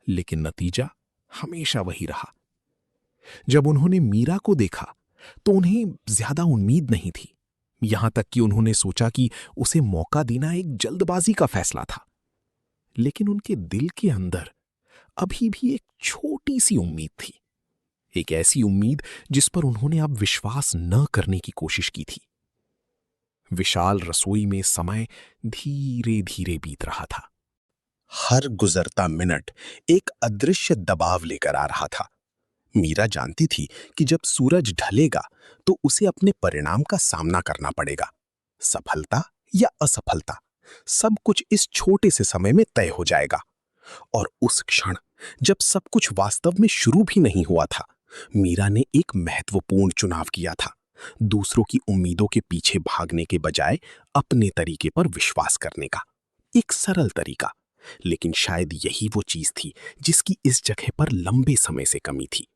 लेकिन नतीजा हमेशा वही रहा। जब उन्होंने मीरा को देखा तो उन्हें ज्यादा उम्मीद नहीं थी। यहां तक कि उन्होंने सोचा कि उसे मौका देना एक जल्दबाजी का फैसला था। लेकिन उनके दिल के अंदर अभी भी एक छोटी सी उम्मीद थी, एक ऐसी उम्मीद जिस पर उन्होंने अब विश्वास न करने की कोशिश की थी। विशाल रसोई में समय धीरे धीरे बीत रहा था। हर गुजरता मिनट एक अदृश्य दबाव लेकर आ रहा था। मीरा जानती थी कि जब सूरज ढलेगा तो उसे अपने परिणाम का सामना करना पड़ेगा। सफलता या असफलता, सब कुछ इस छोटे से समय में तय हो जाएगा। और उस क्षण जब सब कुछ वास्तव में शुरू भी नहीं हुआ था, मीरा ने एक महत्वपूर्ण चुनाव किया था। दूसरों की उम्मीदों के पीछे भागने के बजाय अपने तरीके पर विश्वास करने का। एक सरल तरीका, लेकिन शायद यही वो चीज थी जिसकी इस जगह पर लंबे समय से कमी थी।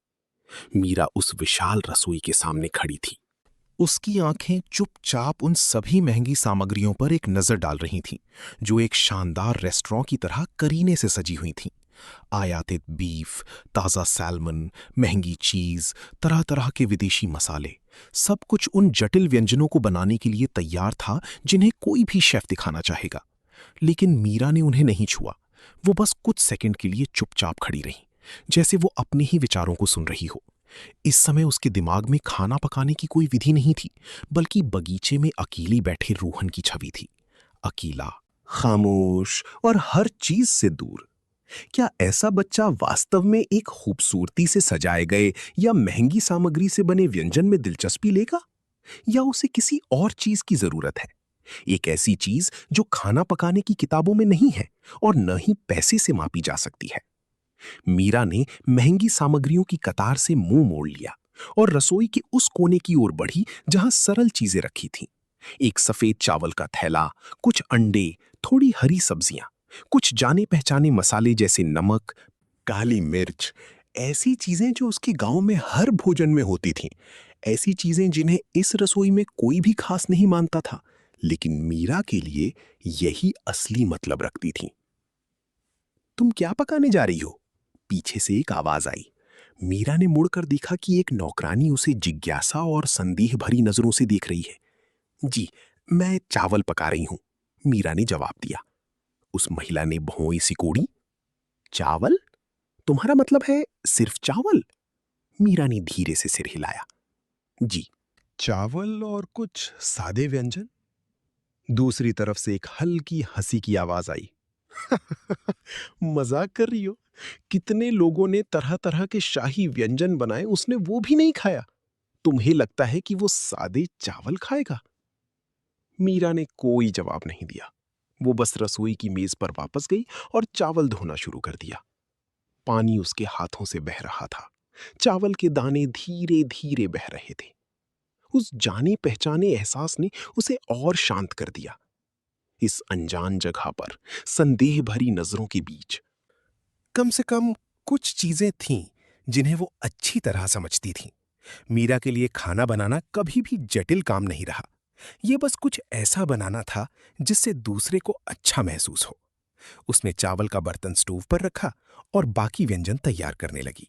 मीरा उस विशाल रसोई के सामने खड़ी थी। उसकी आंखें चुपचाप उन सभी महंगी सामग्रियों पर एक नजर डाल रही थीं, जो एक शानदार रेस्टोरेंट की तरह करीने से सजी हुई थीं। आयातित बीफ, ताज़ा सैल्मन, महंगी चीज़, तरह तरह के विदेशी मसाले, सब कुछ उन जटिल व्यंजनों को बनाने के लिए तैयार था जिन्हें कोई भी शेफ दिखाना चाहेगा। लेकिन मीरा ने उन्हें नहीं छुआ। वो बस कुछ सेकंड के लिए चुपचाप खड़ी रही, जैसे वो अपने ही विचारों को सुन रही हो। इस समय उसके दिमाग में खाना पकाने की कोई विधि नहीं थी, बल्कि बगीचे में अकेली बैठे रोहन की छवि थी। अकेला, खामोश और हर चीज से दूर। क्या ऐसा बच्चा वास्तव में एक खूबसूरती से सजाए गए या महंगी सामग्री से बने व्यंजन में दिलचस्पी लेगा, या उसे किसी और चीज की जरूरत है? एक ऐसी चीज जो खाना पकाने की किताबों में नहीं है और न ही पैसे से मापी जा सकती है। मीरा ने महंगी सामग्रियों की कतार से मुंह मोड़ लिया और रसोई के उस कोने की ओर बढ़ी जहां सरल चीजें रखी थीं। एक सफेद चावल का थैला, कुछ अंडे, थोड़ी हरी सब्जियां, कुछ जाने पहचाने मसाले जैसे नमक, काली मिर्च, ऐसी चीजें जो उसके गांव में हर भोजन में होती थीं। ऐसी चीजें जिन्हें इस रसोई में कोई भी खास नहीं मानता था, लेकिन मीरा के लिए यही असली मतलब रखती थीं। तुम क्या पकाने जा रही हो? पीछे से एक आवाज आई। मीरा ने मुड़कर देखा कि एक नौकरानी उसे जिज्ञासा और संदेह भरी नजरों से देख रही है। जी, मैं चावल पका रही हूं, मीरा ने जवाब दिया। उस महिला ने भौं सिकोड़ी। चावल? तुम्हारा मतलब है सिर्फ चावल? मीरा ने धीरे से सिर हिलाया। जी, चावल और कुछ सादे व्यंजन। दूसरी तरफ से एक हल्की हंसी की आवाज आई। मजाक कर रही हो? कितने लोगों ने तरह तरह के शाही व्यंजन बनाए, उसने वो भी नहीं खाया। तुम्हें लगता है कि वो सादे चावल खाएगा? मीरा ने कोई जवाब नहीं दिया। वो बस रसोई की मेज पर वापस गई और चावल धोना शुरू कर दिया। पानी उसके हाथों से बह रहा था। चावल के दाने धीरे धीरे बह रहे थे। उस जाने पहचाने एहसास ने उसे और शांत कर दिया। इस अनजान जगह पर, संदेह भरी नजरों के बीच, कम से कम कुछ चीजें थीं जिन्हें वो अच्छी तरह समझती थीं। मीरा के लिए खाना बनाना कभी भी जटिल काम नहीं रहा। ये बस कुछ ऐसा बनाना था जिससे दूसरे को अच्छा महसूस हो। उसने चावल का बर्तन स्टोव पर रखा और बाकी व्यंजन तैयार करने लगी।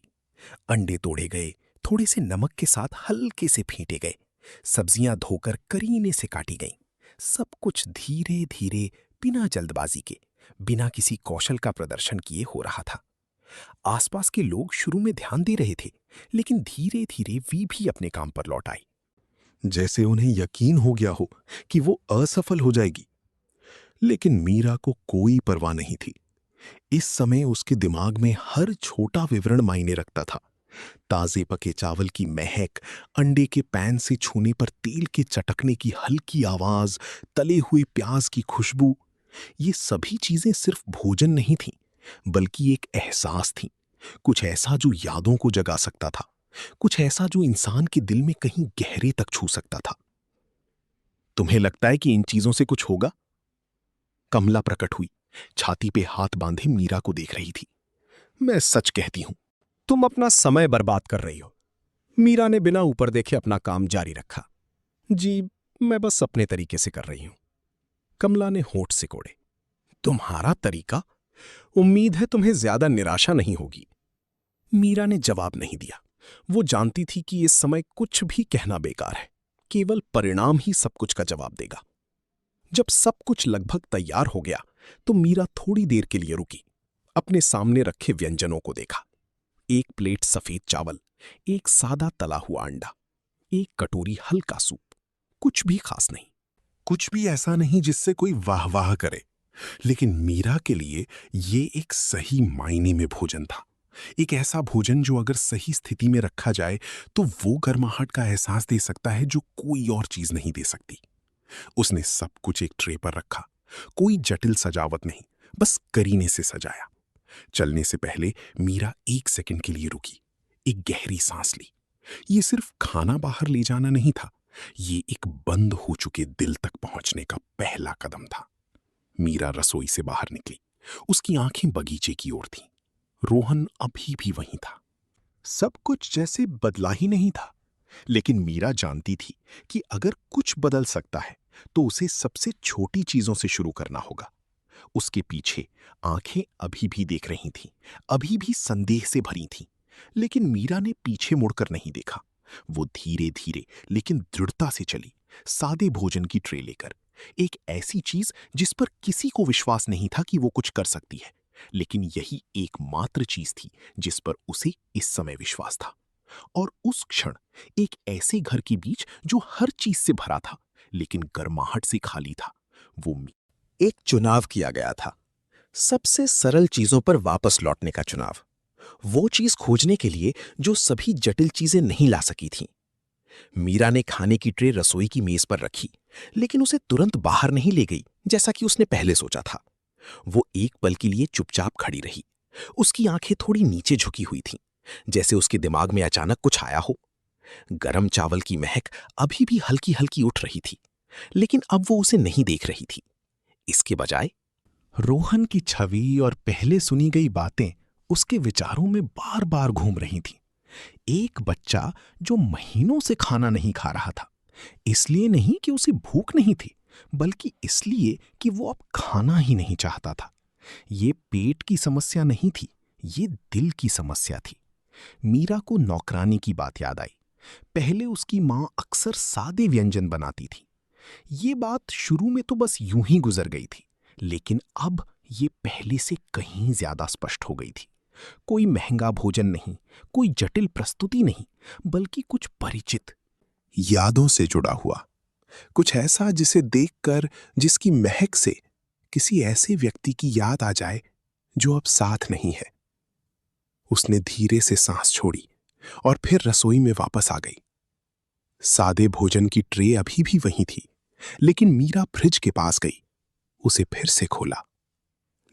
अंडे तोड़े गए, थोड़े से नमक के साथ हल्के से फेंटे गए, सब्जियां धोकर करीने से काटी गईं। सब कुछ धीरे धीरे, बिना जल्दबाजी के, बिना किसी कौशल का प्रदर्शन किए हो रहा था। आसपास के लोग शुरू में ध्यान दे रहे थे, लेकिन धीरे धीरे वे भी अपने काम पर लौट आए, जैसे उन्हें यकीन हो गया हो कि वो असफल हो जाएगी। लेकिन मीरा को कोई परवाह नहीं थी। इस समय उसके दिमाग में हर छोटा विवरण मायने रखता था। ताजे पके चावल की महक, अंडे के पैन से छूने पर तेल के चटकने की हल्की आवाज, तले हुए प्याज की खुशबू, ये सभी चीजें सिर्फ भोजन नहीं थीं, बल्कि एक एहसास थी। कुछ ऐसा जो यादों को जगा सकता था, कुछ ऐसा जो इंसान के दिल में कहीं गहरे तक छू सकता था। तुम्हें लगता है कि इन चीजों से कुछ होगा? कमला प्रकट हुई, छाती पे हाथ बांधे मीरा को देख रही थी। मैं सच कहती हूं, तुम अपना समय बर्बाद कर रही हो। मीरा ने बिना ऊपर देखे अपना काम जारी रखा। जी, मैं बस अपने तरीके से कर रही हूं। कमला ने होंठ सिकोड़े। तुम्हारा तरीका? उम्मीद है तुम्हें ज्यादा निराशा नहीं होगी। मीरा ने जवाब नहीं दिया। वो जानती थी कि इस समय कुछ भी कहना बेकार है, केवल परिणाम ही सब कुछ का जवाब देगा। जब सब कुछ लगभग तैयार हो गया तो मीरा थोड़ी देर के लिए रुकी। अपने सामने रखे व्यंजनों को देखा। एक प्लेट सफेद चावल, एक सादा तला हुआ अंडा, एक कटोरी हल्का सूप। कुछ भी खास नहीं, कुछ भी ऐसा नहीं जिससे कोई वाह वाह करे। लेकिन मीरा के लिए ये एक सही मायने में भोजन था। एक ऐसा भोजन जो अगर सही स्थिति में रखा जाए तो वो गर्माहट का एहसास दे सकता है जो कोई और चीज नहीं दे सकती। उसने सब कुछ एक ट्रे पर रखा। कोई जटिल सजावट नहीं, बस करीने से सजाया। चलने से पहले मीरा एक सेकंड के लिए रुकी, एक गहरी सांस ली। ये सिर्फ खाना बाहर ले जाना नहीं था, ये एक बंद हो चुके दिल तक पहुंचने का पहला कदम था। मीरा रसोई से बाहर निकली। उसकी आंखें बगीचे की ओर थीं। रोहन अभी भी वहीं था। सब कुछ जैसे बदला ही नहीं था, लेकिन मीरा जानती थी कि अगर कुछ बदल सकता है तो उसे सबसे छोटी चीजों से शुरू करना होगा। उसके पीछे आंखें अभी भी देख रही थीं, अभी भी संदेह से भरी थीं। लेकिन मीरा ने पीछे मुड़कर नहीं देखा। वो धीरे धीरे लेकिन दृढ़ता से चली, सादे भोजन की ट्रे लेकर। एक ऐसी चीज जिस पर किसी को विश्वास नहीं था कि वो कुछ कर सकती है, लेकिन यही एकमात्र चीज थी जिस पर उसे इस समय विश्वास था। और उस क्षण एक ऐसे घर के बीच जो हर चीज से भरा था लेकिन गर्माहट से खाली था, वो एक चुनाव किया गया था, सबसे सरल चीजों पर वापस लौटने का चुनाव। वो चीज खोजने के लिए जो सभी जटिल चीजें नहीं ला सकी थीं। मीरा ने खाने की ट्रे रसोई की मेज पर रखी, लेकिन उसे तुरंत बाहर नहीं ले गई जैसा कि उसने पहले सोचा था। वो एक पल के लिए चुपचाप खड़ी रही। उसकी आंखें थोड़ी नीचे झुकी हुई थीं, जैसे उसके दिमाग में अचानक कुछ आया हो। गरम चावल की महक अभी भी हल्की हल्की उठ रही थी, लेकिन अब वो उसे नहीं देख रही थी। इसके बजाय रोहन की छवि और पहले सुनी गई बातें उसके विचारों में बार बार घूम रही थीं। एक बच्चा जो महीनों से खाना नहीं खा रहा था, इसलिए नहीं कि उसे भूख नहीं थी, बल्कि इसलिए कि वो अब खाना ही नहीं चाहता था। ये पेट की समस्या नहीं थी, ये दिल की समस्या थी। मीरा को नौकरानी की बात याद आई। पहले उसकी माँ अक्सर सादे व्यंजन बनाती थी। ये बात शुरू में तो बस यूं ही गुजर गई थी, लेकिन अब ये पहले से कहीं ज्यादा स्पष्ट हो गई थी। कोई महंगा भोजन नहीं, कोई जटिल प्रस्तुति नहीं, बल्कि कुछ परिचित, यादों से जुड़ा हुआ, कुछ ऐसा जिसे देखकर, जिसकी महक से किसी ऐसे व्यक्ति की याद आ जाए जो अब साथ नहीं है। उसने धीरे से सांस छोड़ी और फिर रसोई में वापस आ गई। सादे भोजन की ट्रे अभी भी वहीं थी, लेकिन मीरा फ्रिज के पास गई, उसे फिर से खोला।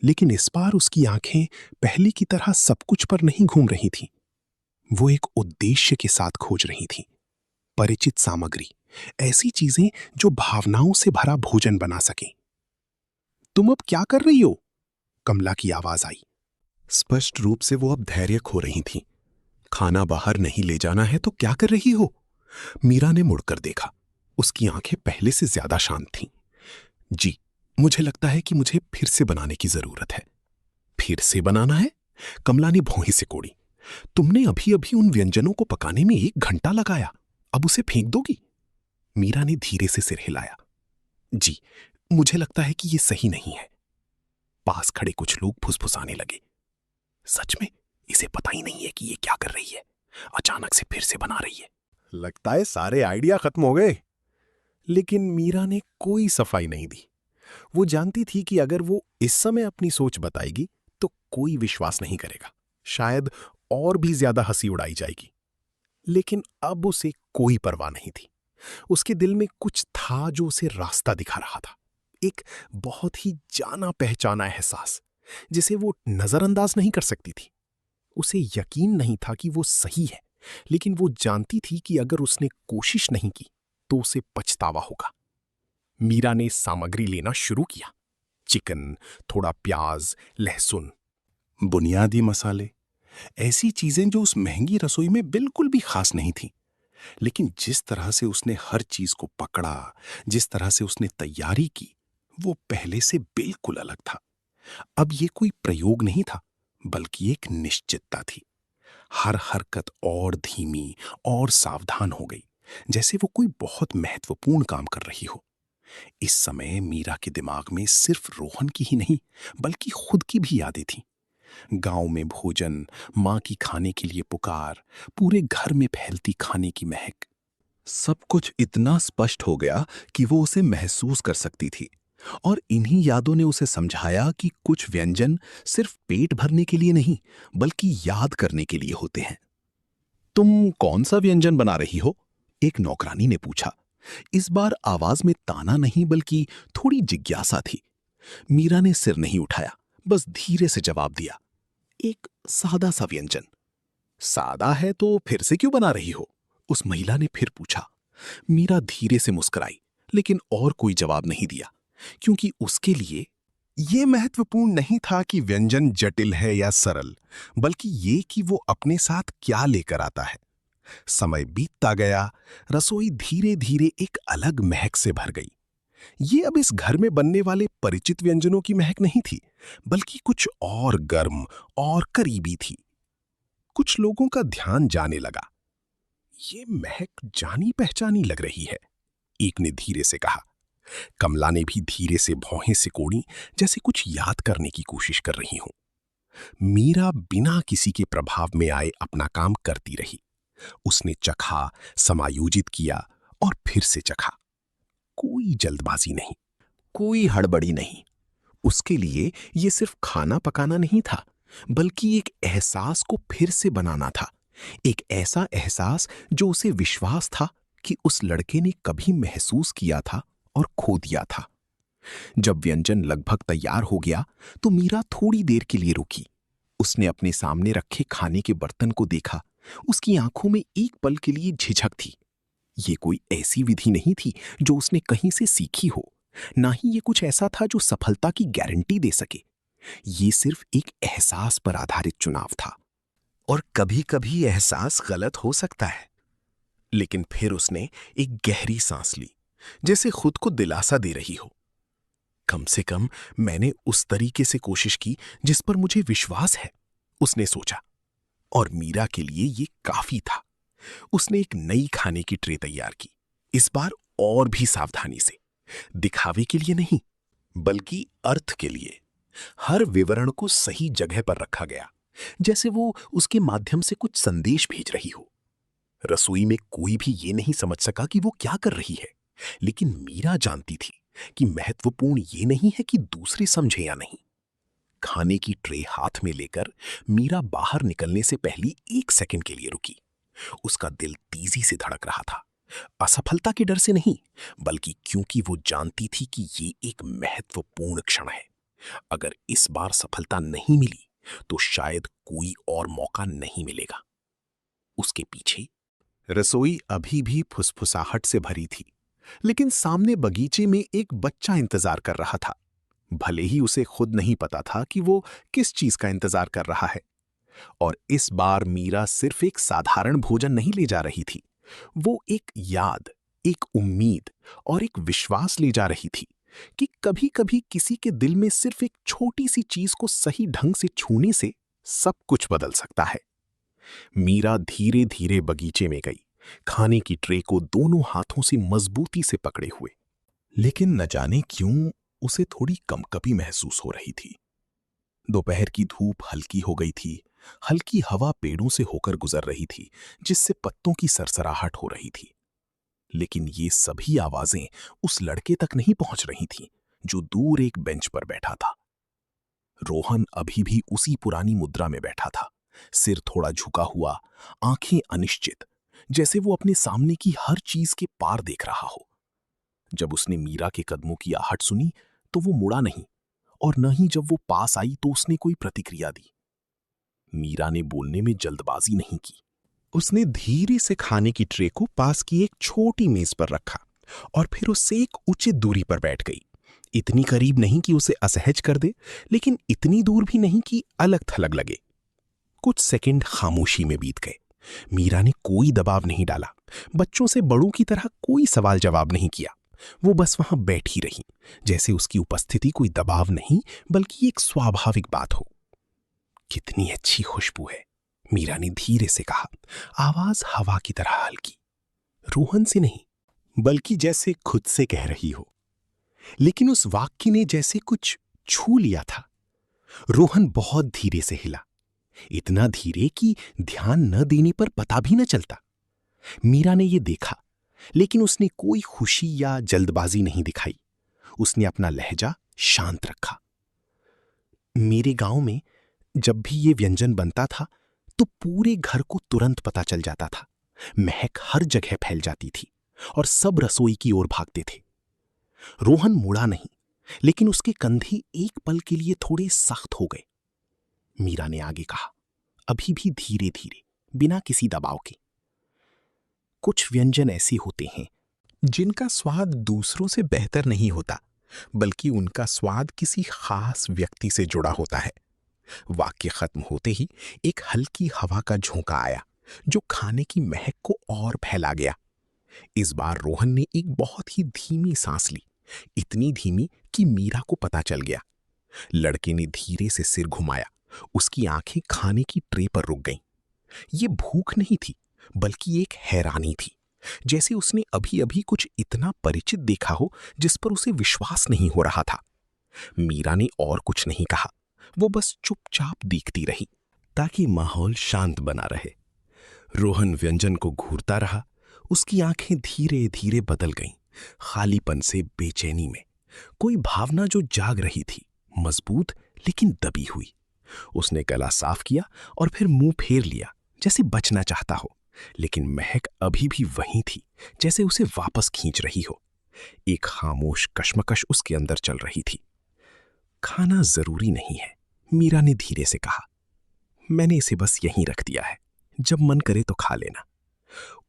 लेकिन इस बार उसकी आंखें पहले की तरह सब कुछ पर नहीं घूम रही थीं। वो एक उद्देश्य के साथ खोज रही थीं, परिचित सामग्री, ऐसी चीजें जो भावनाओं से भरा भोजन बना सकें। तुम अब क्या कर रही हो? कमला की आवाज आई। स्पष्ट रूप से वो अब धैर्य खो रही थीं। खाना बाहर नहीं ले जाना है तो क्या कर रही हो? मीरा ने मुड़कर देखा। उसकी आंखें पहले से ज्यादा शांत थीं। जी, मुझे लगता है कि मुझे फिर से बनाने की जरूरत है। फिर से बनाना है? कमला ने भौहें से कोड़ी। तुमने अभी अभी उन व्यंजनों को पकाने में 1 घंटा लगाया, अब उसे फेंक दोगी? मीरा ने धीरे से सिर हिलाया। जी, मुझे लगता है कि ये सही नहीं है। पास खड़े कुछ लोग फुसफुसाने लगे। सच में इसे पता ही नहीं है कि ये क्या कर रही है, अचानक से फिर से बना रही है। लगता है सारे आइडिया खत्म हो गए। लेकिन मीरा ने कोई सफाई नहीं दी। वो जानती थी कि अगर वो इस समय अपनी सोच बताएगी तो कोई विश्वास नहीं करेगा, शायद और भी ज्यादा हंसी उड़ाई जाएगी। लेकिन अब उसे कोई परवाह नहीं थी। उसके दिल में कुछ था जो उसे रास्ता दिखा रहा था, एक बहुत ही जाना पहचाना एहसास जिसे वो नजरअंदाज नहीं कर सकती थी। उसे यकीन नहीं था कि वो सही है, लेकिन वो जानती थी कि अगर उसने कोशिश नहीं की तो उसे पछतावा होगा। मीरा ने सामग्री लेना शुरू किया। चिकन, थोड़ा प्याज, लहसुन, बुनियादी मसाले, ऐसी चीजें जो उस महंगी रसोई में बिल्कुल भी खास नहीं थी। लेकिन जिस तरह से उसने हर चीज को पकड़ा, जिस तरह से उसने तैयारी की, वो पहले से बिल्कुल अलग था। अब ये कोई प्रयोग नहीं था, बल्कि एक निश्चितता थी। हर हरकत और धीमी और सावधान हो गई, जैसे वो कोई बहुत महत्वपूर्ण काम कर रही हो। इस समय मीरा के दिमाग में सिर्फ रोहन की ही नहीं, बल्कि खुद की भी यादें थीं। गांव में भोजन, मां की खाने के लिए पुकार, पूरे घर में फैलती खाने की महक। सब कुछ इतना स्पष्ट हो गया कि वो उसे महसूस कर सकती थी, और इन्हीं यादों ने उसे समझाया कि कुछ व्यंजन सिर्फ पेट भरने के लिए नहीं, बल्कि याद करने के लिए होते हैं। तुम कौन सा व्यंजन बना रही हो? एक नौकरानी ने पूछा। इस बार आवाज में ताना नहीं, बल्कि थोड़ी जिज्ञासा थी। मीरा ने सिर नहीं उठाया, बस धीरे से जवाब दिया, एक सादा सा व्यंजन। सादा है तो फिर से क्यों बना रही हो? उस महिला ने फिर पूछा। मीरा धीरे से मुस्कुराई, लेकिन और कोई जवाब नहीं दिया, क्योंकि उसके लिए यह महत्वपूर्ण नहीं था कि व्यंजन जटिल है या सरल, बल्कि ये कि वो अपने साथ क्या लेकर आता है। समय बीतता गया, रसोई धीरे धीरे एक अलग महक से भर गई। ये अब इस घर में बनने वाले परिचित व्यंजनों की महक नहीं थी, बल्कि कुछ और गर्म और करीबी थी। कुछ लोगों का ध्यान जाने लगा। ये महक जानी पहचानी लग रही है, एक ने धीरे से कहा। कमला ने भी धीरे से भौहें सिकोड़ी, जैसे कुछ याद करने की कोशिश कर रही हूं। मीरा बिना किसी के प्रभाव में आए अपना काम करती रही। उसने चखा, समायोजित किया और फिर से चखा। कोई जल्दबाजी नहीं, कोई हड़बड़ी नहीं। उसके लिए ये सिर्फ खाना पकाना नहीं था, बल्कि एक एहसास को फिर से बनाना था। एक ऐसा एहसास जो उसे विश्वास था कि उस लड़के ने कभी महसूस किया था और खो दिया था। जब व्यंजन लगभग तैयार हो गया तो मीरा थोड़ी देर के लिए रुकी। उसने अपने सामने रखे खाने के बर्तन को देखा। उसकी आंखों में एक पल के लिए झिझक थी। ये कोई ऐसी विधि नहीं थी जो उसने कहीं से सीखी हो, ना ही ये कुछ ऐसा था जो सफलता की गारंटी दे सके। ये सिर्फ एक एहसास पर आधारित चुनाव था। और कभी-कभी एहसास गलत हो सकता है। लेकिन फिर उसने एक गहरी सांस ली, जैसे खुद को दिलासा दे रही हो। कम से कम मैंने उस तरीके से कोशिश की जिस पर मुझे विश्वास है, उसने सोचा। और मीरा के लिए ये काफी था। उसने एक नई खाने की ट्रे तैयार की, इस बार और भी सावधानी से। दिखावे के लिए नहीं, बल्कि अर्थ के लिए। हर विवरण को सही जगह पर रखा गया, जैसे वो उसके माध्यम से कुछ संदेश भेज रही हो। रसोई में कोई भी ये नहीं समझ सका कि वो क्या कर रही है, लेकिन मीरा जानती थी कि महत्वपूर्ण ये नहीं है कि दूसरे समझे या नहीं। खाने की ट्रे हाथ में लेकर मीरा बाहर निकलने से पहले 1 सेकंड के लिए रुकी। उसका दिल तेजी से धड़क रहा था, असफलता के डर से नहीं, बल्कि क्योंकि वो जानती थी कि ये एक महत्वपूर्ण क्षण है। अगर इस बार सफलता नहीं मिली तो शायद कोई और मौका नहीं मिलेगा। उसके पीछे रसोई अभी भी फुसफुसाहट से भरी थी, लेकिन सामने बगीचे में एक बच्चा इंतजार कर रहा था। भले ही उसे खुद नहीं पता था कि वो किस चीज का इंतजार कर रहा है। और इस बार मीरा सिर्फ एक साधारण भोजन नहीं ले जा रही थी, वो एक याद, एक उम्मीद और एक विश्वास ले जा रही थी कि कभी-कभी किसी के दिल में सिर्फ एक छोटी सी चीज को सही ढंग से छूने से सब कुछ बदल सकता है। मीरा धीरे धीरे बगीचे में गई, खाने की ट्रे को दोनों हाथों से मजबूती से पकड़े हुए। लेकिन न जाने क्यों उसे थोड़ी कंपकपी महसूस हो रही थी। दोपहर की धूप हल्की हो गई थी, हल्की हवा पेड़ों से होकर गुजर रही थी, जिससे पत्तों की सरसराहट हो रही थी। लेकिन ये सभी आवाजें उस लड़के तक नहीं पहुंच रही थीं, जो दूर एक बेंच पर बैठा था। रोहन अभी भी उसी पुरानी मुद्रा में बैठा था, सिर थोड़ा झुका हुआ, आंखें अनिश्चित, जैसे वो अपने सामने की हर चीज के पार देख रहा हो। जब उसने मीरा के कदमों की आहट सुनी तो वो मुड़ा नहीं, और न ही जब वो पास आई तो उसने कोई प्रतिक्रिया दी। मीरा ने बोलने में जल्दबाजी नहीं की। उसने धीरे से खाने की ट्रे को पास की एक छोटी मेज पर रखा और फिर उससे एक उचित दूरी पर बैठ गई। इतनी करीब नहीं कि उसे असहज कर दे, लेकिन इतनी दूर भी नहीं कि अलग थलग लगे। कुछ सेकंड खामोशी में बीत गए। मीरा ने कोई दबाव नहीं डाला, बच्चों से बड़ों की तरह कोई सवाल जवाब नहीं किया। वो बस वहां बैठी रही, जैसे उसकी उपस्थिति कोई दबाव नहीं बल्कि एक स्वाभाविक बात हो। कितनी अच्छी खुशबू है, मीरा ने धीरे से कहा, आवाज हवा की तरह हल्की, रोहन से नहीं बल्कि जैसे खुद से कह रही हो। लेकिन उस वाक्य ने जैसे कुछ छू लिया था। रोहन बहुत धीरे से हिला, इतना धीरे कि ध्यान न देने पर पता भी न चलता। मीरा ने यह देखा, लेकिन उसने कोई खुशी या जल्दबाजी नहीं दिखाई। उसने अपना लहजा शांत रखा। मेरे गांव में जब भी ये व्यंजन बनता था तो पूरे घर को तुरंत पता चल जाता था। महक हर जगह फैल जाती थी और सब रसोई की ओर भागते थे। रोहन मुड़ा नहीं, लेकिन उसके कंधे एक पल के लिए थोड़े सख्त हो गए। मीरा ने आगे कहा, अभी भी धीरे धीरे, बिना किसी दबाव के, कुछ व्यंजन ऐसे होते हैं जिनका स्वाद दूसरों से बेहतर नहीं होता, बल्कि उनका स्वाद किसी खास व्यक्ति से जुड़ा होता है। वाक्य खत्म होते ही एक हल्की हवा का झोंका आया, जो खाने की महक को और फैला गया। इस बार रोहन ने एक बहुत ही धीमी सांस ली, इतनी धीमी कि मीरा को पता चल गया। लड़के ने धीरे से सिर घुमाया। उसकी आंखें खाने की ट्रे पर रुक गईं। ये भूख नहीं थी, बल्कि एक हैरानी थी, जैसे उसने अभी अभी कुछ इतना परिचित देखा हो जिस पर उसे विश्वास नहीं हो रहा था। मीरा ने और कुछ नहीं कहा, वो बस चुपचाप देखती रही ताकि माहौल शांत बना रहे। रोहन व्यंजन को घूरता रहा। उसकी आंखें धीरे धीरे बदल गईं, खालीपन से बेचैनी में। कोई भावना जो जाग रही थी, मजबूत लेकिन दबी हुई। उसने गला साफ किया और फिर मुंह फेर लिया, जैसे बचना चाहता हो, लेकिन महक अभी भी वहीं थी, जैसे उसे वापस खींच रही हो। एक खामोश कश्मकश उसके अंदर चल रही थी। खाना जरूरी नहीं है, मीरा ने धीरे से कहा। मैंने इसे बस यहीं रख दिया है, जब मन करे तो खा लेना।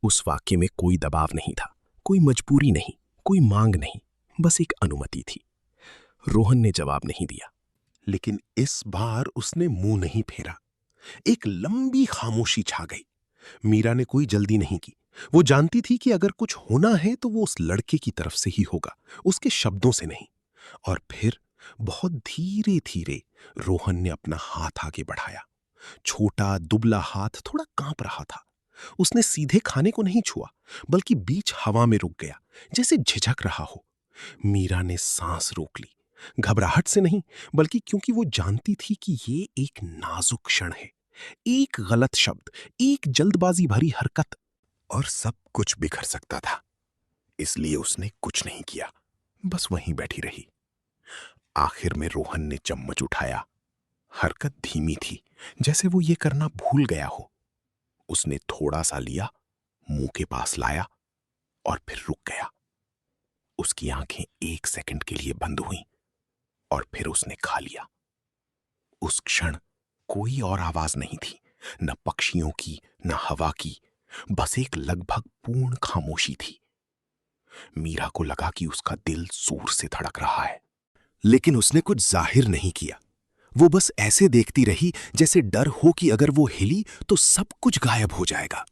उस वाक्य में कोई दबाव नहीं था, कोई मजबूरी नहीं, कोई मांग नहीं, बस एक अनुमति थी। रोहन ने जवाब नहीं दिया, लेकिन इस बार उसने मुंह नहीं फेरा। एक लंबी खामोशी छा गई। मीरा ने कोई जल्दी नहीं की। वो जानती थी कि अगर कुछ होना है तो वो उस लड़के की तरफ से ही होगा, उसके शब्दों से नहीं। और फिर बहुत धीरे धीरे रोहन ने अपना हाथ आगे बढ़ाया। छोटा दुबला हाथ थोड़ा कांप रहा था। उसने सीधे खाने को नहीं छुआ, बल्कि बीच हवा में रुक गया, जैसे झिझक रहा हो। मीरा ने सांस रोक ली, घबराहट से नहीं, बल्कि क्योंकि वो जानती थी कि ये एक नाजुक क्षण है। एक गलत शब्द, एक जल्दबाजी भरी हरकत, और सब कुछ बिखर सकता था। इसलिए उसने कुछ नहीं किया, बस वहीं बैठी रही। आखिर में रोहन ने चम्मच उठाया। हरकत धीमी थी, जैसे वो ये करना भूल गया हो। उसने थोड़ा सा लिया, मुंह के पास लाया और फिर रुक गया। उसकी आंखें 1 सेकंड के लिए बंद हुईं और फिर उसने खा लिया। उस क्षण कोई और आवाज नहीं थी, न पक्षियों की, न हवा की, बस एक लगभग पूर्ण खामोशी थी। मीरा को लगा कि उसका दिल जोर से धड़क रहा है, लेकिन उसने कुछ जाहिर नहीं किया। वो बस ऐसे देखती रही जैसे डर हो कि अगर वो हिली तो सब कुछ गायब हो जाएगा।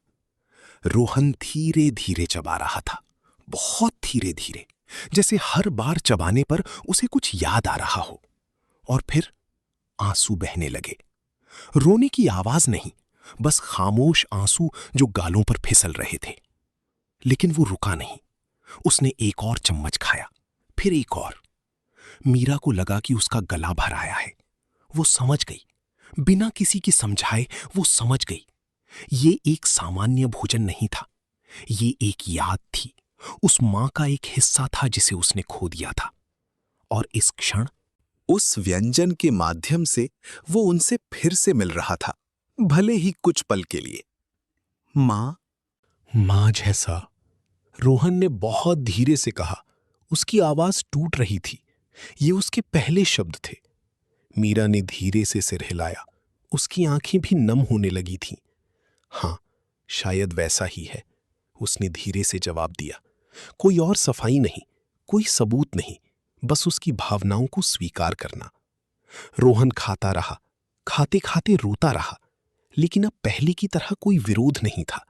रोहन धीरे धीरे चबा रहा था, बहुत धीरे धीरे, जैसे हर बार चबाने पर उसे कुछ याद आ रहा हो। और फिर आंसू बहने लगे। रोने की आवाज नहीं, बस खामोश आंसू जो गालों पर फिसल रहे थे। लेकिन वो रुका नहीं। उसने एक और चम्मच खाया, फिर एक और। मीरा को लगा कि उसका गला भर आया है। वो समझ गई, बिना किसी की समझाए वो समझ गई। ये एक सामान्य भोजन नहीं था, ये एक याद थी, उस मां का एक हिस्सा था जिसे उसने खो दिया था। और इस क्षण उस व्यंजन के माध्यम से वो उनसे फिर से मिल रहा था, भले ही कुछ पल के लिए। मां जैसा, रोहन ने बहुत धीरे से कहा। उसकी आवाज टूट रही थी। ये उसके पहले शब्द थे। मीरा ने धीरे से सिर हिलाया। उसकी आंखें भी नम होने लगी थीं। हां, शायद वैसा ही है, उसने धीरे से जवाब दिया। कोई और सफाई नहीं, कोई सबूत नहीं, बस उसकी भावनाओं को स्वीकार करना। रोहन खाता रहा, खाते खाते रोता रहा, लेकिन अब पहले की तरह कोई विरोध नहीं था।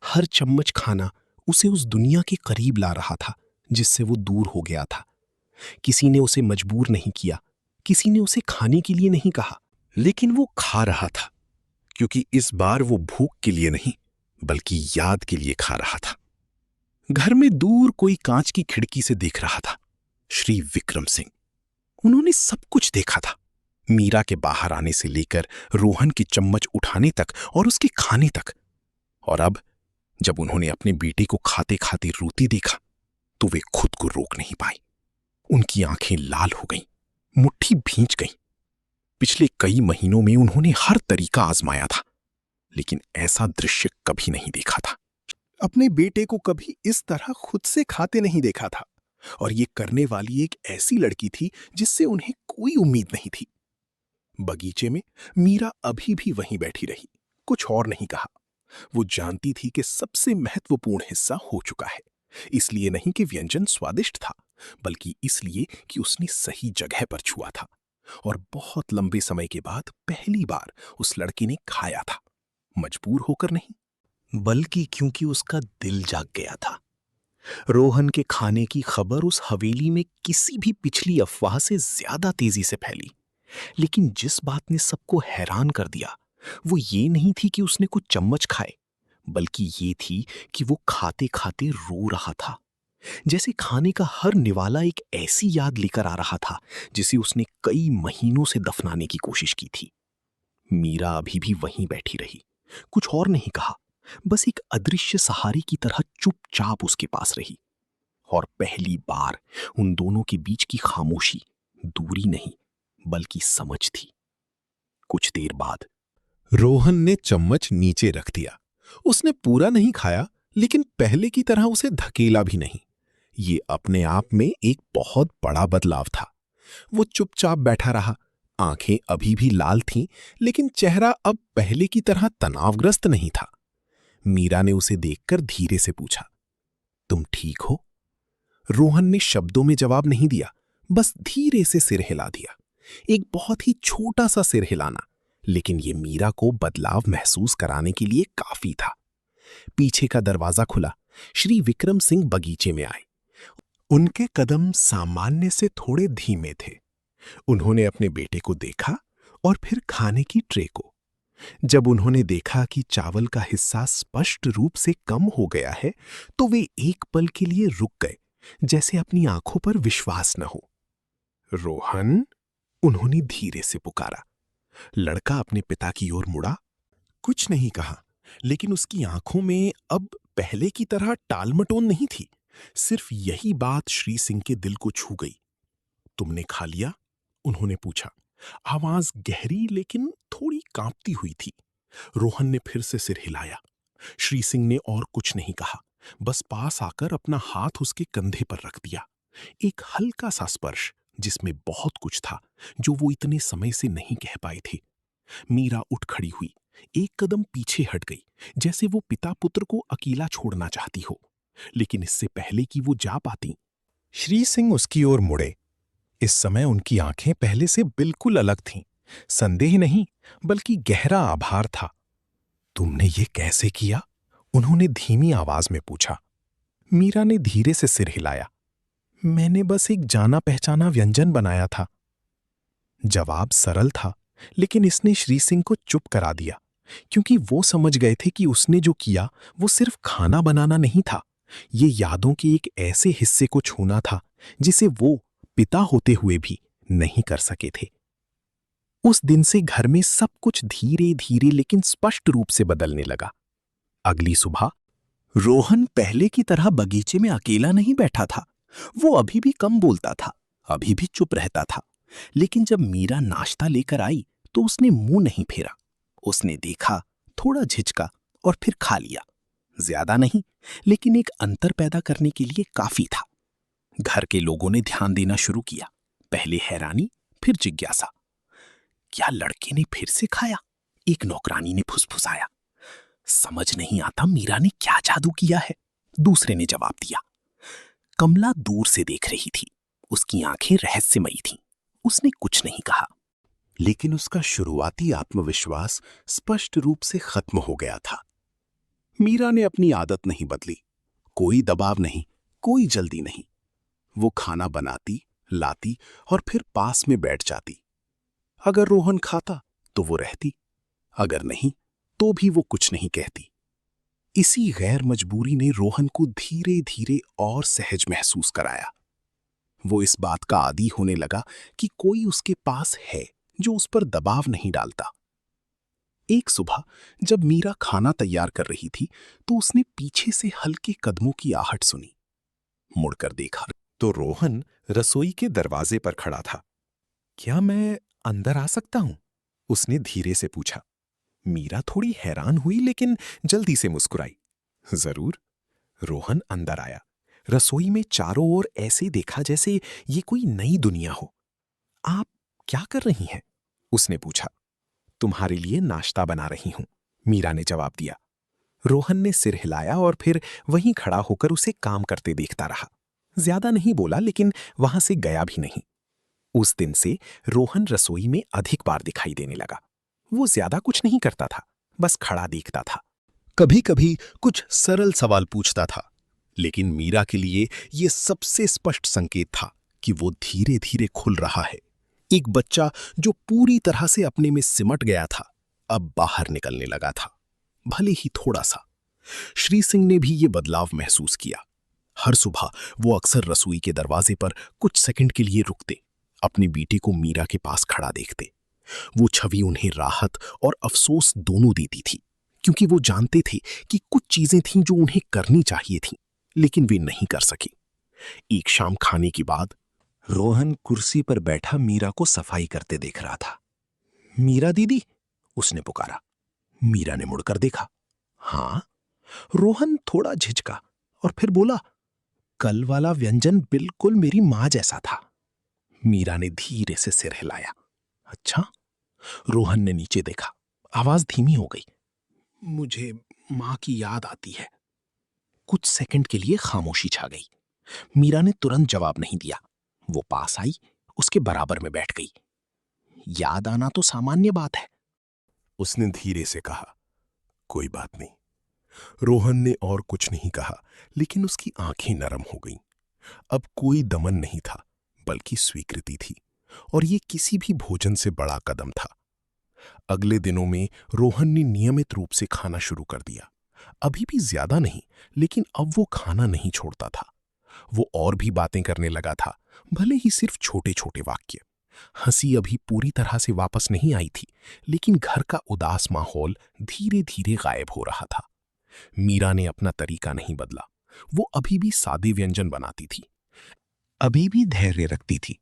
हर चम्मच खाना उसे उस दुनिया के करीब ला रहा था जिससे वो दूर हो गया था। किसी ने उसे मजबूर नहीं किया, किसी ने उसे खाने के लिए नहीं कहा, लेकिन वो खा रहा था, क्योंकि इस बार वो भूख के लिए नहीं, बल्कि याद के लिए खा रहा था। घर में दूर कोई कांच की खिड़की से देख रहा था। श्री विक्रम सिंह। उन्होंने सब कुछ देखा था, मीरा के बाहर आने से लेकर रोहन की चम्मच उठाने तक और उसके खाने तक। और अब जब उन्होंने अपने बेटे को खाते खाते रोती देखा तो वे खुद को रोक नहीं पाई। उनकी आंखें लाल हो गईं, मुट्ठी भींच गई। पिछले कई महीनों में उन्होंने हर तरीका आजमाया था, लेकिन ऐसा दृश्य कभी नहीं देखा था। अपने बेटे को कभी इस तरह खुद से खाते नहीं देखा था, और ये करने वाली एक ऐसी लड़की थी जिससे उन्हें कोई उम्मीद नहीं थी। बगीचे में मीरा अभी भी वहीं बैठी रही, कुछ और नहीं कहा। वो जानती थी कि सबसे महत्वपूर्ण हिस्सा हो चुका है, इसलिए नहीं कि व्यंजन स्वादिष्ट था, बल्कि इसलिए कि उसने सही जगह पर छुआ था। और बहुत लंबे समय के बाद पहली बार उस लड़के ने खाया था, मजबूर होकर नहीं, बल्कि क्योंकि उसका दिल जाग गया था। रोहन के खाने की खबर उस हवेली में किसी भी पिछली अफवाह से ज्यादा तेजी से फैली। लेकिन जिस बात ने सबको हैरान कर दिया वो ये नहीं थी कि उसने कुछ चम्मच खाए, बल्कि ये थी कि वो खाते खाते रो रहा था। जैसे खाने का हर निवाला एक ऐसी याद लेकर आ रहा था जिसे उसने कई महीनों से दफनाने की कोशिश की थी। मीरा अभी भी वहीं बैठी रही, कुछ और नहीं कहा, बस एक अदृश्य सहारे की तरह चुपचाप उसके पास रही। और पहली बार उन दोनों के बीच की खामोशी दूरी नहीं बल्कि समझ थी। कुछ देर बाद रोहन ने चम्मच नीचे रख दिया। उसने पूरा नहीं खाया, लेकिन पहले की तरह उसे धकेला भी नहीं। ये अपने आप में एक बहुत बड़ा बदलाव था। वो चुपचाप बैठा रहा, आंखें अभी भी लाल थीं, लेकिन चेहरा अब पहले की तरह तनावग्रस्त नहीं था। मीरा ने उसे देखकर धीरे से पूछा, तुम ठीक हो? रोहन ने शब्दों में जवाब नहीं दिया, बस धीरे से सिर हिला दिया। एक बहुत ही छोटा सा सिर हिलाना, लेकिन ये मीरा को बदलाव महसूस कराने के लिए काफी था। पीछे का दरवाजा खुला। श्री विक्रम सिंह बगीचे में आए। उनके कदम सामान्य से थोड़े धीमे थे। उन्होंने अपने बेटे को देखा और फिर खाने की ट्रे को। जब उन्होंने देखा कि चावल का हिस्सा स्पष्ट रूप से कम हो गया है, तो वे एक पल के लिए रुक गए, जैसे अपनी आंखों पर विश्वास न हो। रोहन, उन्होंने धीरे से पुकारा। लड़का अपने पिता की ओर मुड़ा। कुछ नहीं कहा, लेकिन उसकी आंखों में अब पहले की तरह टालमटोल नहीं थी। सिर्फ यही बात श्री सिंह के दिल को छू गई। तुमने खा लिया? उन्होंने पूछा। आवाज गहरी लेकिन थोड़ी कांपती हुई थी। रोहन ने फिर से सिर हिलाया। श्री सिंह ने और कुछ नहीं कहा, बस पास आकर अपना हाथ उसके कंधे पर रख दिया। एक हल्का सा स्पर्श जिसमें बहुत कुछ था जो वो इतने समय से नहीं कह पाए थे। मीरा उठ खड़ी हुई, एक कदम पीछे हट गई, जैसे वो पिता पुत्र को अकेला छोड़ना चाहती हो। लेकिन इससे पहले कि वो जा पाती, श्री सिंह उसकी ओर मुड़े। इस समय उनकी आंखें पहले से बिल्कुल अलग थीं। संदेह नहीं, बल्कि गहरा आभार था। तुमने ये कैसे किया? उन्होंने धीमी आवाज में पूछा। मीरा ने धीरे से सिर हिलाया। मैंने बस एक जाना पहचाना व्यंजन बनाया था। जवाब सरल था, लेकिन इसने श्री सिंह को चुप करा दिया, क्योंकि वो समझ गए थे कि उसने जो किया वो सिर्फ खाना बनाना नहीं था। ये यादों के एक ऐसे हिस्से को छूना था जिसे वो पिता होते हुए भी नहीं कर सके थे। उस दिन से घर में सब कुछ धीरे धीरे लेकिन स्पष्ट रूप से बदलने लगा। अगली सुबह रोहन पहले की तरह बगीचे में अकेला नहीं बैठा था। वो अभी भी कम बोलता था, अभी भी चुप रहता था। लेकिन जब मीरा नाश्ता लेकर आई तो उसने मुंह नहीं फेरा। उसने देखा, थोड़ा झिझका और फिर खा लिया। ज्यादा नहीं, लेकिन एक अंतर पैदा करने के लिए काफी था। घर के लोगों ने ध्यान देना शुरू किया, पहले हैरानी, फिर जिज्ञासा। क्या लड़के ने फिर से खाया? एक नौकरानी ने फुसफुसाया। समझ नहीं आता मीरा ने क्या जादू किया है, दूसरे ने जवाब दिया। कमला दूर से देख रही थी, उसकी आंखें रहस्यमयी थीं। उसने कुछ नहीं कहा, लेकिन उसका शुरुआती आत्मविश्वास स्पष्ट रूप से खत्म हो गया था। मीरा ने अपनी आदत नहीं बदली, कोई दबाव नहीं, कोई जल्दी नहीं। वो खाना बनाती, लाती और फिर पास में बैठ जाती। अगर रोहन खाता तो वो रहती, अगर नहीं तो भी वो कुछ नहीं कहती। इसी गैर मजबूरी ने रोहन को धीरे धीरे और सहज महसूस कराया। वो इस बात का आदी होने लगा कि कोई उसके पास है जो उस पर दबाव नहीं डालता। एक सुबह जब मीरा खाना तैयार कर रही थी तो उसने पीछे से हल्के कदमों की आहट सुनी। मुड़कर देखा तो रोहन रसोई के दरवाजे पर खड़ा था। क्या मैं अंदर आ सकता हूं? उसने धीरे से पूछा। मीरा थोड़ी हैरान हुई, लेकिन जल्दी से मुस्कुराई। जरूर। रोहन अंदर आया। रसोई में चारों ओर ऐसे देखा जैसे ये कोई नई दुनिया हो। आप क्या कर रही हैं? उसने पूछा। तुम्हारे लिए नाश्ता बना रही हूं, मीरा ने जवाब दिया। रोहन ने सिर हिलाया और फिर वहीं खड़ा होकर उसे काम करते देखता रहा। ज्यादा नहीं बोला, लेकिन वहां से गया भी नहीं। उस दिन से रोहन रसोई में अधिक बार दिखाई देने लगा। वो ज्यादा कुछ नहीं करता था, बस खड़ा देखता था। कभी कभी कुछ सरल सवाल पूछता था, लेकिन मीरा के लिए यह सबसे स्पष्ट संकेत था कि वो धीरे धीरे खुल रहा है। एक बच्चा जो पूरी तरह से अपने में सिमट गया था, अब बाहर निकलने लगा था, भले ही थोड़ा सा। श्री सिंह ने भी ये बदलाव महसूस किया। हर सुबह वो अक्सर रसोई के दरवाजे पर कुछ सेकंड के लिए रुकते, अपने बेटे को मीरा के पास खड़ा देखते। वो छवि उन्हें राहत और अफसोस दोनों देती थी, क्योंकि वो जानते थे कि कुछ चीजें थीं जो उन्हें करनी चाहिए थीं, लेकिन वे नहीं कर सके। एक शाम खाने के बाद रोहन कुर्सी पर बैठा मीरा को सफाई करते देख रहा था। मीरा दीदी, उसने पुकारा। मीरा ने मुड़कर देखा। हाँ। रोहन थोड़ा झिझका और फिर बोला, कल वाला व्यंजन बिल्कुल मेरी मां जैसा था। मीरा ने धीरे से सिर हिलाया। अच्छा? रोहन ने नीचे देखा। आवाज धीमी हो गई। मुझे मां की याद आती है। कुछ सेकंड के लिए खामोशी छा गई। मीरा ने तुरंत जवाब नहीं दिया। वो पास आई, उसके बराबर में बैठ गई। याद आना तो सामान्य बात है, उसने धीरे से कहा। कोई बात नहीं। रोहन ने और कुछ नहीं कहा, लेकिन उसकी आंखें नरम हो गईं। अब कोई दमन नहीं था, बल्कि स्वीकृति थी, और ये किसी भी भोजन से बड़ा कदम था। अगले दिनों में रोहन ने नियमित रूप से खाना शुरू कर दिया। अभी भी ज्यादा नहीं, लेकिन अब वो खाना नहीं छोड़ता था। वो और भी बातें करने लगा था, भले ही सिर्फ छोटे छोटे वाक्य। हंसी अभी पूरी तरह से वापस नहीं आई थी, लेकिन घर का उदास माहौल धीरे धीरे गायब हो रहा था। मीरा ने अपना तरीका नहीं बदला। वो अभी भी सादे व्यंजन बनाती थी, अभी भी धैर्य रखती थी।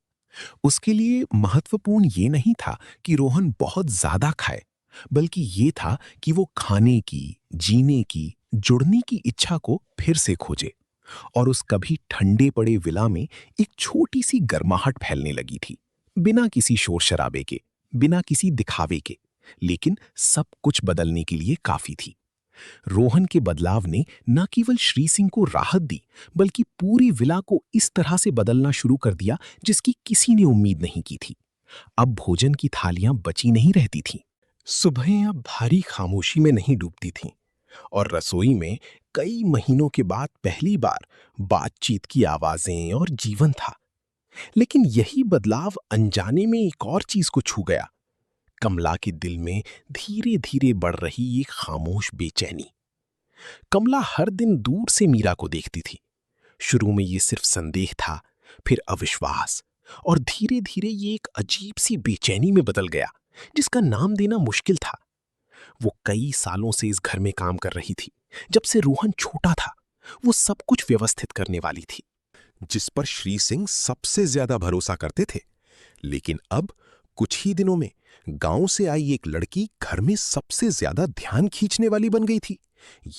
उसके लिए महत्वपूर्ण ये नहीं था कि रोहन बहुत ज्यादा खाए, बल्कि ये था कि वो खाने की, जीने की, जुड़ने की इच्छा को फिर से खोजे। और उस कभी ठंडे पड़े विला में एक छोटी सी गर्माहट फैलने लगी थी, बिना किसी शोर शराबे के, बिना किसी दिखावे के, लेकिन सब कुछ बदलने के लिए काफी थी। रोहन के बदलाव ने न केवल श्री सिंह को राहत दी, बल्कि पूरी विला को इस तरह से बदलना शुरू कर दिया जिसकी किसी ने उम्मीद नहीं की थी। अब भोजन की थालियां बची नहीं रहती थीं। सुबहें अब भारी खामोशी में नहीं डूबती थीं, और रसोई में कई महीनों के बाद पहली बार बातचीत की आवाजें और जीवन था। लेकिन यही बदलाव अनजाने में एक और चीज को छू गया। कमला के दिल में धीरे धीरे बढ़ रही एक खामोश बेचैनी। कमला हर दिन दूर से मीरा को देखती थी। शुरू में ये सिर्फ संदेह था, फिर अविश्वास, और धीरे धीरे ये एक अजीब सी बेचैनी में बदल गया, जिसका नाम देना मुश्किल था। वो कई सालों से इस घर में काम कर रही थी। जब से रोहन छोटा था, वो सब कुछ व्यवस्थित करने वाली थी, जिस पर श्री सिंह सबसे ज्यादा भरोसा करते थे। लेकिन अब कुछ ही दिनों में गांव से आई एक लड़की घर में सबसे ज्यादा ध्यान खींचने वाली बन गई थी।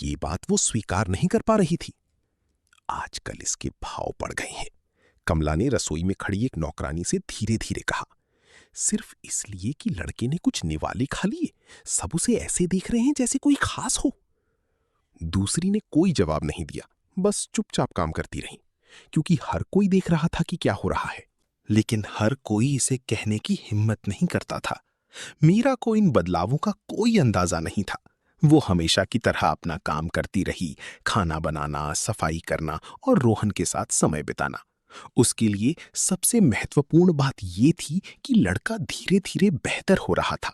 ये बात वो स्वीकार नहीं कर पा रही थी। आजकल इसके भाव पड़ गए हैं, कमला ने रसोई में खड़ी एक नौकरानी से धीरे धीरे कहा। सिर्फ इसलिए कि लड़के ने कुछ निवाले खा लिए, सब उसे ऐसे देख रहे हैं जैसे कोई खास हो। दूसरी ने कोई जवाब नहीं दिया, बस चुपचाप काम करती रही, क्योंकि हर कोई देख रहा था कि क्या हो रहा है। लेकिन हर कोई इसे कहने की हिम्मत नहीं करता था। मीरा को इन बदलावों का कोई अंदाजा नहीं था। वो हमेशा की तरह अपना काम करती रही, खाना बनाना, सफाई करना और रोहन के साथ समय बिताना। उसके लिए सबसे महत्वपूर्ण बात ये थी कि लड़का धीरे धीरे बेहतर हो रहा था,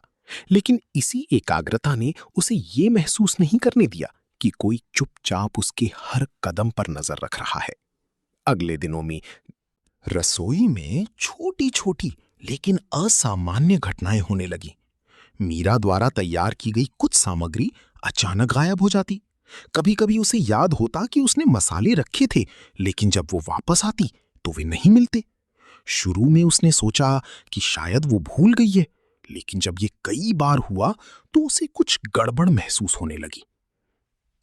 लेकिन इसी एकाग्रता ने उसे ये महसूस नहीं करने दिया कि कोई चुपचाप उसके हर कदम पर नजर रख रहा है। अगले दिनों में रसोई में छोटी छोटी लेकिन असामान्य घटनाएं होने लगी। मीरा द्वारा तैयार की गई कुछ सामग्री अचानक गायब हो जाती। कभी कभी उसे याद होता कि उसने मसाले रखे थे, लेकिन जब वो वापस आती तो वे नहीं मिलते। शुरू में उसने सोचा कि शायद वो भूल गई है, लेकिन जब ये कई बार हुआ तो उसे कुछ गड़बड़ महसूस होने लगी।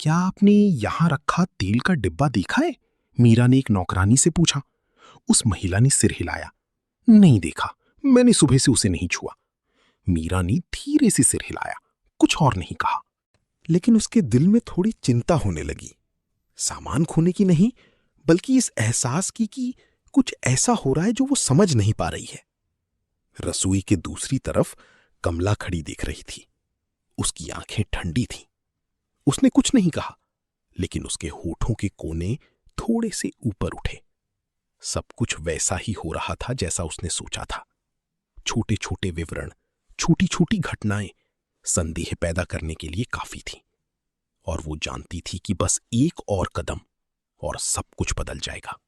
क्या आपने यहां रखा तेल का डिब्बा देखा है? मीरा ने एक नौकरानी से पूछा। उस महिला ने सिर हिलाया। नहीं देखा, मैंने सुबह से उसे नहीं छुआ। मीरा ने धीरे से सिर हिलाया, कुछ और नहीं कहा। लेकिन उसके दिल में थोड़ी चिंता होने लगी, सामान खोने की नहीं, बल्कि इस एहसास की कि कुछ ऐसा हो रहा है जो वो समझ नहीं पा रही है। रसोई के दूसरी तरफ कमला खड़ी देख रही थी। उसकी आंखें ठंडी थीं। उसने कुछ नहीं कहा, लेकिन उसके होठों के कोने थोड़े से ऊपर उठे। सब कुछ वैसा ही हो रहा था जैसा उसने सोचा था। छोटे छोटे विवरण, छोटी छोटी घटनाएं संदेह पैदा करने के लिए काफी थी, और वो जानती थी कि बस एक और कदम और सब कुछ बदल जाएगा।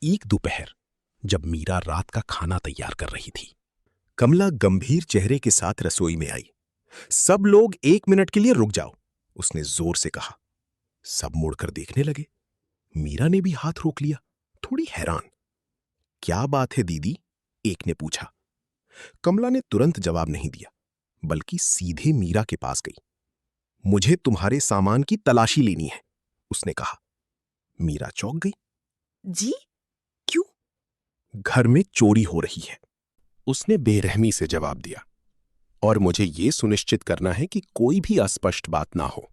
एक दोपहर जब मीरा रात का खाना तैयार कर रही थी, कमला गंभीर चेहरे के साथ रसोई में आई। सब लोग 1 मिनट के लिए रुक जाओ, उसने जोर से कहा। सब मुड़कर देखने लगे। मीरा ने भी हाथ रोक लिया, थोड़ी हैरान। क्या बात है दीदी? एक ने पूछा। कमला ने तुरंत जवाब नहीं दिया, बल्कि सीधे मीरा के पास गई। मुझे तुम्हारे सामान की तलाशी लेनी है, उसने कहा। मीरा चौंक गई। जी? क्यों? घर में चोरी हो रही है, उसने बेरहमी से जवाब दिया। और मुझे यह सुनिश्चित करना है कि कोई भी अस्पष्ट बात ना हो।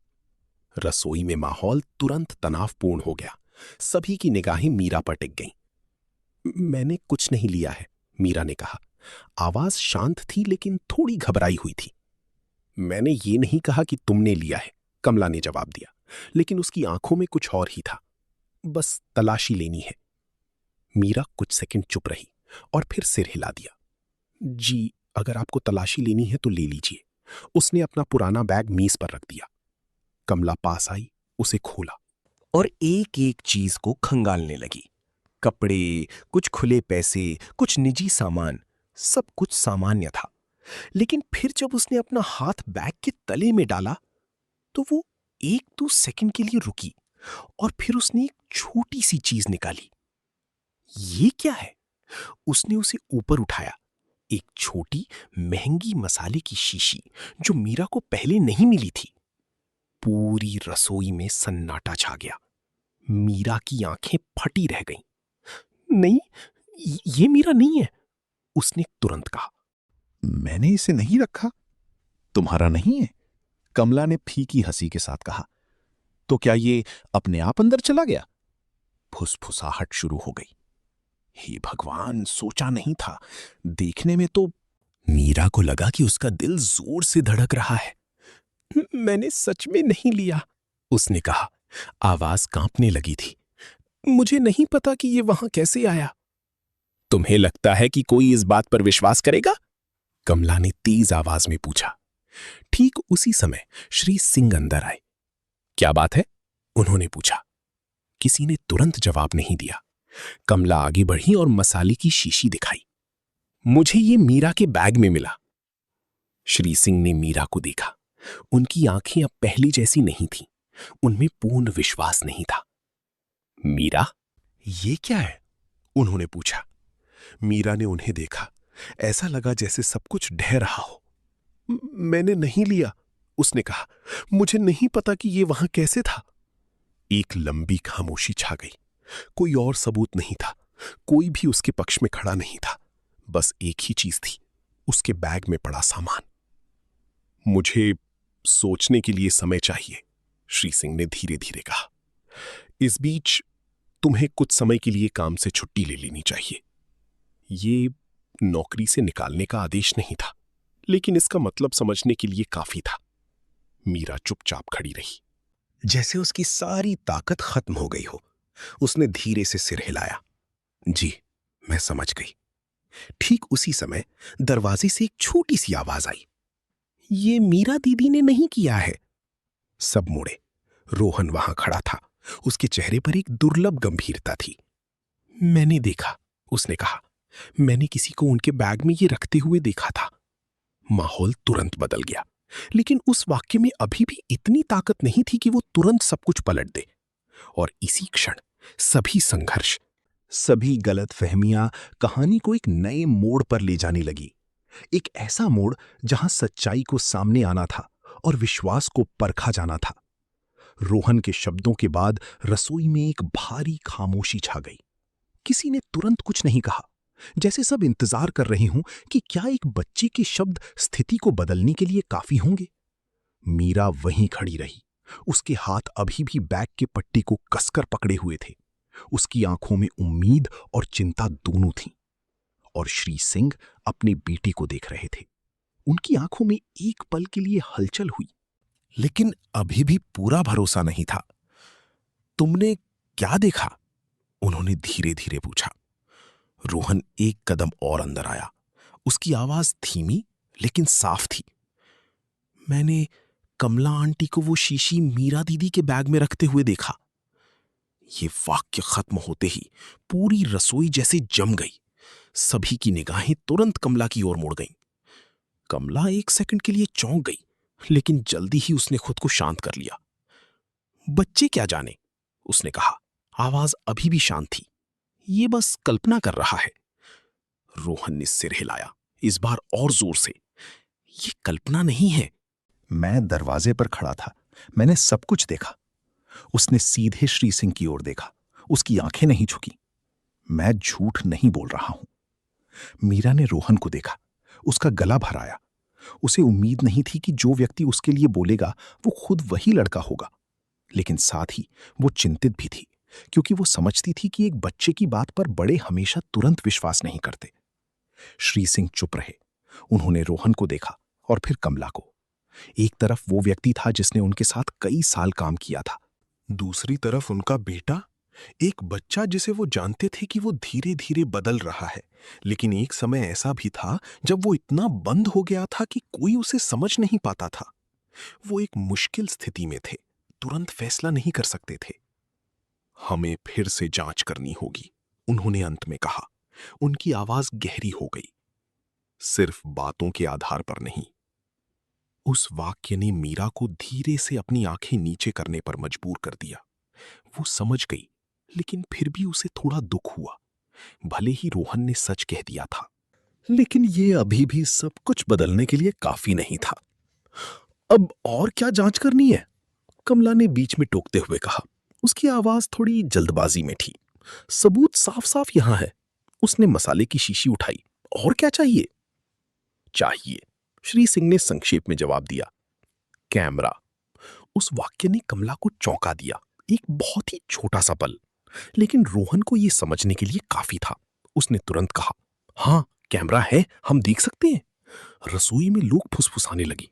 रसोई में माहौल तुरंत तनावपूर्ण हो गया। सभी की निगाहें मीरा पर टिक गईं। मैंने कुछ नहीं लिया है, मीरा ने कहा। आवाज शांत थी लेकिन थोड़ी घबराई हुई थी। मैंने ये नहीं कहा कि तुमने लिया है, कमला ने जवाब दिया, लेकिन उसकी आंखों में कुछ और ही था। बस तलाशी लेनी है। मीरा कुछ सेकंड चुप रही और फिर सिर हिला दिया। जी, अगर आपको तलाशी लेनी है तो ले लीजिए। उसने अपना पुराना बैग मेज पर रख दिया। कमला पास आई, उसे खोला और एक एक चीज को खंगालने लगी। कपड़े, कुछ खुले पैसे, कुछ निजी सामान, सब कुछ सामान्य था। लेकिन फिर जब उसने अपना हाथ बैग के तले में डाला तो वो 1-2 सेकंड के लिए रुकी और फिर उसने एक छोटी सी चीज निकाली। ये क्या है? उसने उसे ऊपर उठाया। एक छोटी महंगी मसाले की शीशी जो मीरा को पहले नहीं मिली थी। पूरी रसोई में सन्नाटा छा गया। मीरा की आंखें फटी रह गईं। नहीं, ये मीरा नहीं है, उसने तुरंत कहा। मैंने इसे नहीं रखा, तुम्हारा नहीं है, कमला ने फीकी हंसी के साथ कहा। तो क्या ये अपने आप अंदर चला गया? फुसफुसाहट शुरू हो गई। हे भगवान, सोचा नहीं था। देखने में तो मीरा को लगा कि उसका दिल जोर से धड़क रहा है। मैंने सच में नहीं लिया, उसने कहा। आवाज कांपने लगी थी। मुझे नहीं पता कि ये वहां कैसे आया। तुम्हें लगता है कि कोई इस बात पर विश्वास करेगा? कमला ने तेज आवाज में पूछा। ठीक उसी समय श्री सिंह अंदर आए। क्या बात है? उन्होंने पूछा। किसी ने तुरंत जवाब नहीं दिया। कमला आगे बढ़ी और मसाले की शीशी दिखाई। मुझे ये मीरा के बैग में मिला। श्री सिंह ने मीरा को देखा। उनकी आंखें अब पहले जैसी नहीं थीं। उनमें पूर्ण विश्वास नहीं था। मीरा, ये क्या है? उन्होंने पूछा। मीरा ने उन्हें देखा। ऐसा लगा जैसे सब कुछ ढह रहा हो। मैंने नहीं लिया, उसने कहा। मुझे नहीं पता कि ये वहां कैसे था। एक लंबी खामोशी छा गई। कोई और सबूत नहीं था। कोई भी उसके पक्ष में खड़ा नहीं था। बस एक ही चीज थी, उसके बैग में पड़ा सामान। मुझे सोचने के लिए समय चाहिए, श्री सिंह ने धीरे धीरे कहा। इस बीच तुम्हें कुछ समय के लिए काम से छुट्टी ले लेनी चाहिए। ये नौकरी से निकालने का आदेश नहीं था, लेकिन इसका मतलब समझने के लिए काफी था। मीरा चुपचाप खड़ी रही, जैसे उसकी सारी ताकत खत्म हो गई हो। उसने धीरे से सिर हिलाया। जी, मैं समझ गई। ठीक उसी समय दरवाजे से एक छोटी सी आवाज आई। ये मीरा दीदी ने नहीं किया है। सब मुड़े। रोहन वहां खड़ा था। उसके चेहरे पर एक दुर्लभ गंभीरता थी। मैंने देखा, उसने कहा। मैंने किसी को उनके बैग में ये रखते हुए देखा था। माहौल तुरंत बदल गया, लेकिन उस वाक्य में अभी भी इतनी ताकत नहीं थी कि वो तुरंत सब कुछ पलट दे। और इसी क्षण सभी संघर्ष, सभी गलतफहमियां कहानी को एक नए मोड़ पर ले जाने लगी। एक ऐसा मोड़ जहां सच्चाई को सामने आना था और विश्वास को परखा जाना था। रोहन के शब्दों के बाद रसोई में एक भारी खामोशी छा गई। किसी ने तुरंत कुछ नहीं कहा, जैसे सब इंतजार कर रहे हों कि क्या एक बच्चे के शब्द स्थिति को बदलने के लिए काफी होंगे। मीरा वहीं खड़ी रही। उसके हाथ अभी भी बैग के पट्टे को कसकर पकड़े हुए थे। उसकी आंखों में उम्मीद और चिंता दोनों थीं। और श्री सिंह अपने बेटे को देख रहे थे। उनकी आंखों में एक पल के लिए हलचल हुई, लेकिन अभी भी पूरा भरोसा नहीं था। तुमने क्या देखा? उन्होंने धीरे धीरे पूछा। रोहन एक कदम और अंदर आया। उसकी आवाज धीमी लेकिन साफ थी। मैंने कमला आंटी को वो शीशी मीरा दीदी के बैग में रखते हुए देखा। ये वाक्य खत्म होते ही पूरी रसोई जैसे जम गई। सभी की निगाहें तुरंत कमला की ओर मुड़ गईं। कमला एक सेकंड के लिए चौंक गई, लेकिन जल्दी ही उसने खुद को शांत कर लिया। बच्चे क्या जाने, उसने कहा। आवाज अभी भी शांत थी। ये बस कल्पना कर रहा है। रोहन ने सिर हिलाया, इस बार और जोर से। ये कल्पना नहीं है। मैं दरवाजे पर खड़ा था। मैंने सब कुछ देखा। उसने सीधे श्री सिंह की ओर देखा। उसकी आंखें नहीं झुकी। मैं झूठ नहीं बोल रहा हूं। मीरा ने रोहन को देखा। उसका गला भर आया। उसे उम्मीद नहीं थी कि जो व्यक्ति उसके लिए बोलेगा वो खुद वही लड़का होगा। लेकिन साथ ही वो चिंतित भी थी, क्योंकि वो समझती थी कि एक बच्चे की बात पर बड़े हमेशा तुरंत विश्वास नहीं करते। श्री सिंह चुप रहे। उन्होंने रोहन को देखा और फिर कमला को। एक तरफ वो व्यक्ति था जिसने उनके साथ कई साल काम किया था, दूसरी तरफ उनका बेटा, एक बच्चा जिसे वो जानते थे कि वो धीरे धीरे बदल रहा है। लेकिन एक समय ऐसा भी था जब वो इतना बंद हो गया था कि कोई उसे समझ नहीं पाता था। वो एक मुश्किल स्थिति में थे, तुरंत फैसला नहीं कर सकते थे। हमें फिर से जांच करनी होगी, उन्होंने अंत में कहा। उनकी आवाज गहरी हो गई। सिर्फ बातों के आधार पर नहीं। उस वाक्य ने मीरा को धीरे से अपनी आंखें नीचे करने पर मजबूर कर दिया। वो समझ गई, लेकिन फिर भी उसे थोड़ा दुख हुआ। भले ही रोहन ने सच कह दिया था, लेकिन ये अभी भी सब कुछ बदलने के लिए काफी नहीं था। अब और क्या जांच करनी है? कमला ने बीच में टोकते हुए कहा। उसकी आवाज थोड़ी जल्दबाजी में थी। सबूत साफ साफ यहां है। उसने मसाले की शीशी उठाई। और क्या चाहिए? चाहिए, श्री सिंह ने संक्षेप में जवाब दिया। कैमरा। उस वाक्य ने कमला को चौंका दिया। एक बहुत ही छोटा सा पल, लेकिन रोहन को यह समझने के लिए काफी था। उसने तुरंत कहा, हाँ कैमरा है, हम देख सकते हैं। रसोई में लोग फुसफुसाने लगी।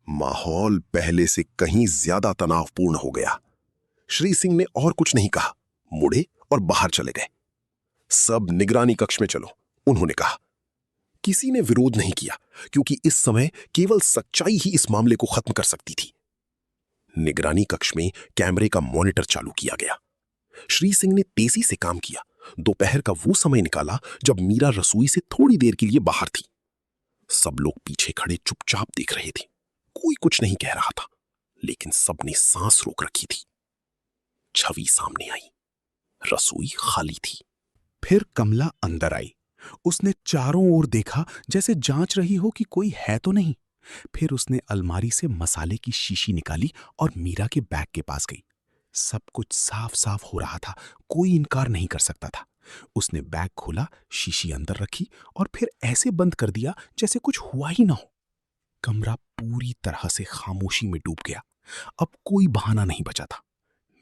माहौल पहले से कहीं ज्यादा तनावपूर्ण हो गया। श्री सिंह ने और कुछ नहीं कहा, मुड़े और बाहर चले गए। सब निगरानी कक्ष में चलो, उन्होंने कहा। किसी ने विरोध नहीं किया, क्योंकि इस समय केवल सच्चाई ही इस मामले को खत्म कर सकती थी। निगरानी कक्ष में कैमरे का मॉनिटर चालू किया गया। श्री सिंह ने तेजी से काम किया। दोपहर का वो समय निकाला जब मीरा रसोई से थोड़ी देर के लिए बाहर थी। सब लोग पीछे खड़े चुपचाप देख रहे थे। कोई कुछ नहीं कह रहा था, लेकिन सबने सांस रोक रखी थी। छवि सामने आई। रसोई खाली थी। फिर कमला अंदर आई। उसने चारों ओर देखा, जैसे जांच रही हो कि कोई है तो नहीं। फिर उसने अलमारी से मसाले की शीशी निकाली और मीरा के बैग के पास गई। सब कुछ साफ साफ हो रहा था, कोई इनकार नहीं कर सकता था। उसने बैग खोला, शीशी अंदर रखी और फिर ऐसे बंद कर दिया जैसे कुछ हुआ ही ना हो। कमरा पूरी तरह से खामोशी में डूब गया। अब कोई बहाना नहीं बचा था।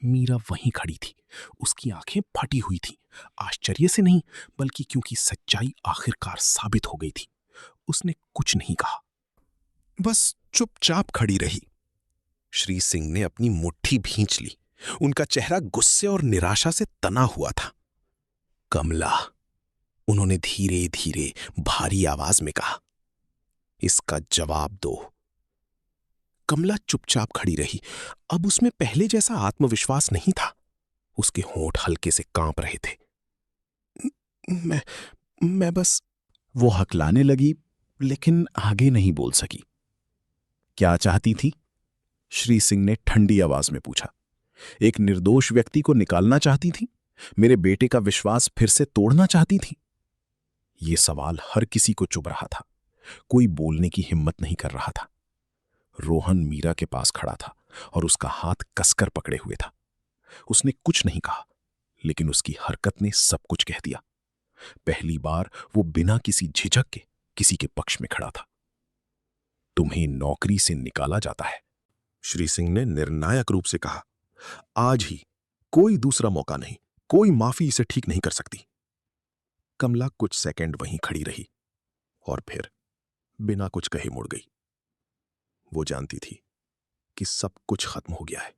मीरा वहीं खड़ी थी। उसकी आंखें फटी हुई थीं, आश्चर्य से नहीं, बल्कि क्योंकि सच्चाई आखिरकार साबित हो गई थी। उसने कुछ नहीं कहा, बस चुपचाप खड़ी रही। श्री सिंह ने अपनी मुट्ठी भींच ली। उनका चेहरा गुस्से और निराशा से तना हुआ था। कमला, उन्होंने धीरे धीरे भारी आवाज में कहा, इसका जवाब दो। कमला चुपचाप खड़ी रही। अब उसमें पहले जैसा आत्मविश्वास नहीं था। उसके होंठ हल्के से कांप रहे थे। मैं बस, वो हकलाने लगी, लेकिन आगे नहीं बोल सकी। क्या चाहती थी? श्री सिंह ने ठंडी आवाज में पूछा। एक निर्दोष व्यक्ति को निकालना चाहती थी? मेरे बेटे का विश्वास फिर से तोड़ना चाहती थी? ये सवाल हर किसी को चुभ रहा था। कोई बोलने की हिम्मत नहीं कर रहा था। रोहन मीरा के पास खड़ा था और उसका हाथ कसकर पकड़े हुए था। उसने कुछ नहीं कहा, लेकिन उसकी हरकत ने सब कुछ कह दिया। पहली बार वो बिना किसी झिझक के किसी के पक्ष में खड़ा था। तुम्हें नौकरी से निकाला जाता है, श्री सिंह ने निर्णायक रूप से कहा। आज ही, कोई दूसरा मौका नहीं, कोई माफी इसे ठीक नहीं कर सकती। कमला कुछ सेकंड वहीं खड़ी रही और फिर बिना कुछ कहे मुड़ गई। वो जानती थी कि सब कुछ खत्म हो गया है।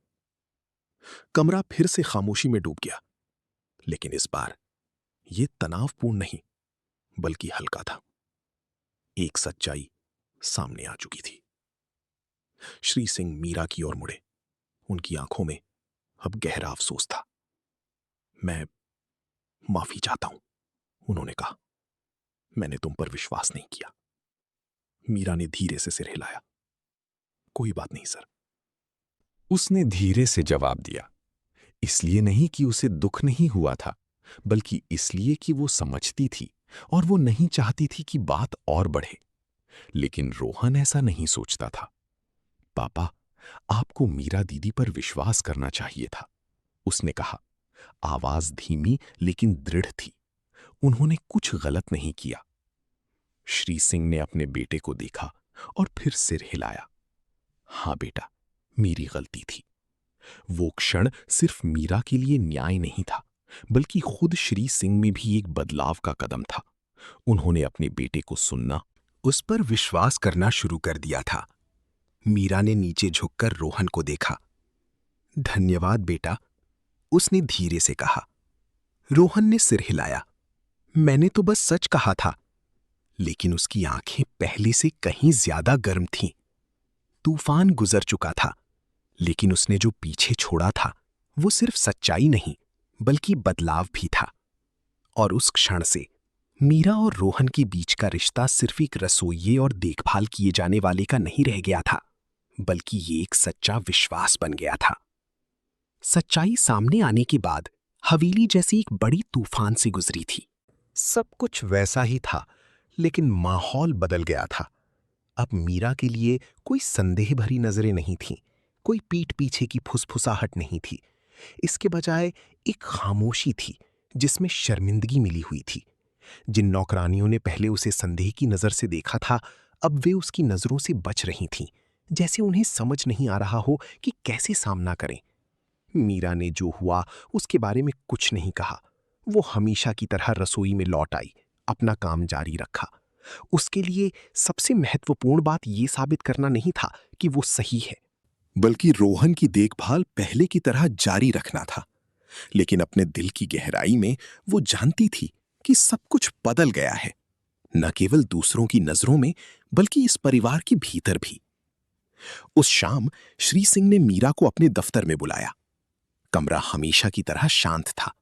कमरा फिर से खामोशी में डूब गया। लेकिन इस बार यह तनावपूर्ण नहीं बल्कि हल्का था। एक सच्चाई सामने आ चुकी थी। श्री सिंह मीरा की ओर मुड़े। उनकी आंखों में अब गहरा अफसोस था। मैं माफी चाहता हूं, उन्होंने कहा। मैंने तुम पर विश्वास नहीं किया। मीरा ने धीरे से सिर हिलाया। कोई बात नहीं सर। उसने धीरे से जवाब दिया, इसलिए नहीं कि उसे दुख नहीं हुआ था, बल्कि इसलिए कि वो समझती थी और वो नहीं चाहती थी कि बात और बढ़े। लेकिन रोहन ऐसा नहीं सोचता था। पापा, आपको मीरा दीदी पर विश्वास करना चाहिए था, उसने कहा। आवाज धीमी लेकिन दृढ़ थी। उन्होंने कुछ गलत नहीं किया। श्री सिंह ने अपने बेटे को देखा और फिर सिर हिलाया। हां बेटा, मेरी गलती थी। वो क्षण सिर्फ मीरा के लिए न्याय नहीं था, बल्कि खुद श्री सिंह में भी एक बदलाव का कदम था। उन्होंने अपने बेटे को सुनना, उस पर विश्वास करना शुरू कर दिया था। मीरा ने नीचे झुककर रोहन को देखा। धन्यवाद बेटा, उसने धीरे से कहा। रोहन ने सिर हिलाया। मैंने तो बस सच कहा था। लेकिन उसकी आंखें पहले से कहीं ज्यादा गर्म थीं। तूफान गुजर चुका था, लेकिन उसने जो पीछे छोड़ा था वो सिर्फ सच्चाई नहीं बल्कि बदलाव भी था। और उस क्षण से मीरा और रोहन के बीच का रिश्ता सिर्फ एक रसोइये और देखभाल किए जाने वाले का नहीं रह गया था, बल्कि ये एक सच्चा विश्वास बन गया था। सच्चाई सामने आने के बाद हवेली जैसी एक बड़ी तूफान से गुजरी थी। सब कुछ वैसा ही था, लेकिन माहौल बदल गया था। अब मीरा के लिए कोई संदेह भरी नजरें नहीं थीं, कोई पीठ पीछे की फुसफुसाहट नहीं थी। इसके बजाय एक खामोशी थी जिसमें शर्मिंदगी मिली हुई थी। जिन नौकरानियों ने पहले उसे संदेह की नजर से देखा था, अब वे उसकी नजरों से बच रही थीं, जैसे उन्हें समझ नहीं आ रहा हो कि कैसे सामना करें। मीरा ने जो हुआ उसके बारे में कुछ नहीं कहा। वो हमेशा की तरह रसोई में लौट आई, अपना काम जारी रखा। उसके लिए सबसे महत्वपूर्ण बात ये साबित करना नहीं था कि वो सही है, बल्कि रोहन की देखभाल पहले की तरह जारी रखना था। लेकिन अपने दिल की गहराई में वो जानती थी कि सब कुछ बदल गया है, न केवल दूसरों की नजरों में बल्कि इस परिवार के भीतर भी। उस शाम श्री सिंह ने मीरा को अपने दफ्तर में बुलाया। कमरा हमेशा की तरह शांत था,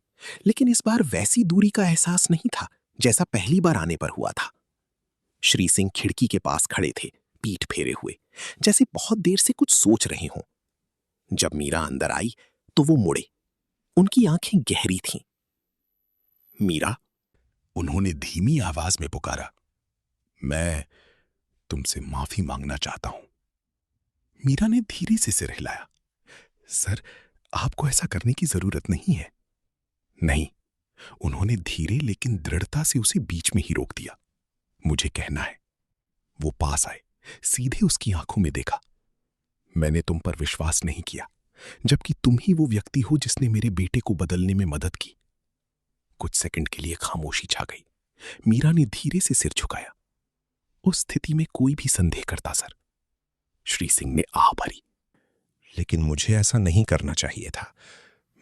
लेकिन इस बार वैसी दूरी का एहसास नहीं था जैसा पहली बार आने पर हुआ था। श्री सिंह खिड़की के पास खड़े थे, पीठ फेरे हुए, जैसे बहुत देर से कुछ सोच रहे हों। जब मीरा अंदर आई तो वो मुड़े। उनकी आंखें गहरी थीं। मीरा, उन्होंने धीमी आवाज में पुकारा, मैं तुमसे माफी मांगना चाहता हूं। मीरा ने धीरे से सिर हिलाया। सर, आपको ऐसा करने की जरूरत नहीं है। नहीं, उन्होंने धीरे लेकिन दृढ़ता से उसे बीच में ही रोक दिया। मुझे कहना है। वो पास आए, सीधे उसकी आंखों में देखा। मैंने तुम पर विश्वास नहीं किया, जबकि तुम ही वो व्यक्ति हो जिसने मेरे बेटे को बदलने में मदद की। कुछ सेकंड के लिए खामोशी छा गई। मीरा ने धीरे से सिर झुकाया। उस स्थिति में कोई भी संदेह करता सर। श्री सिंह ने आह भरी। लेकिन मुझे ऐसा नहीं करना चाहिए था।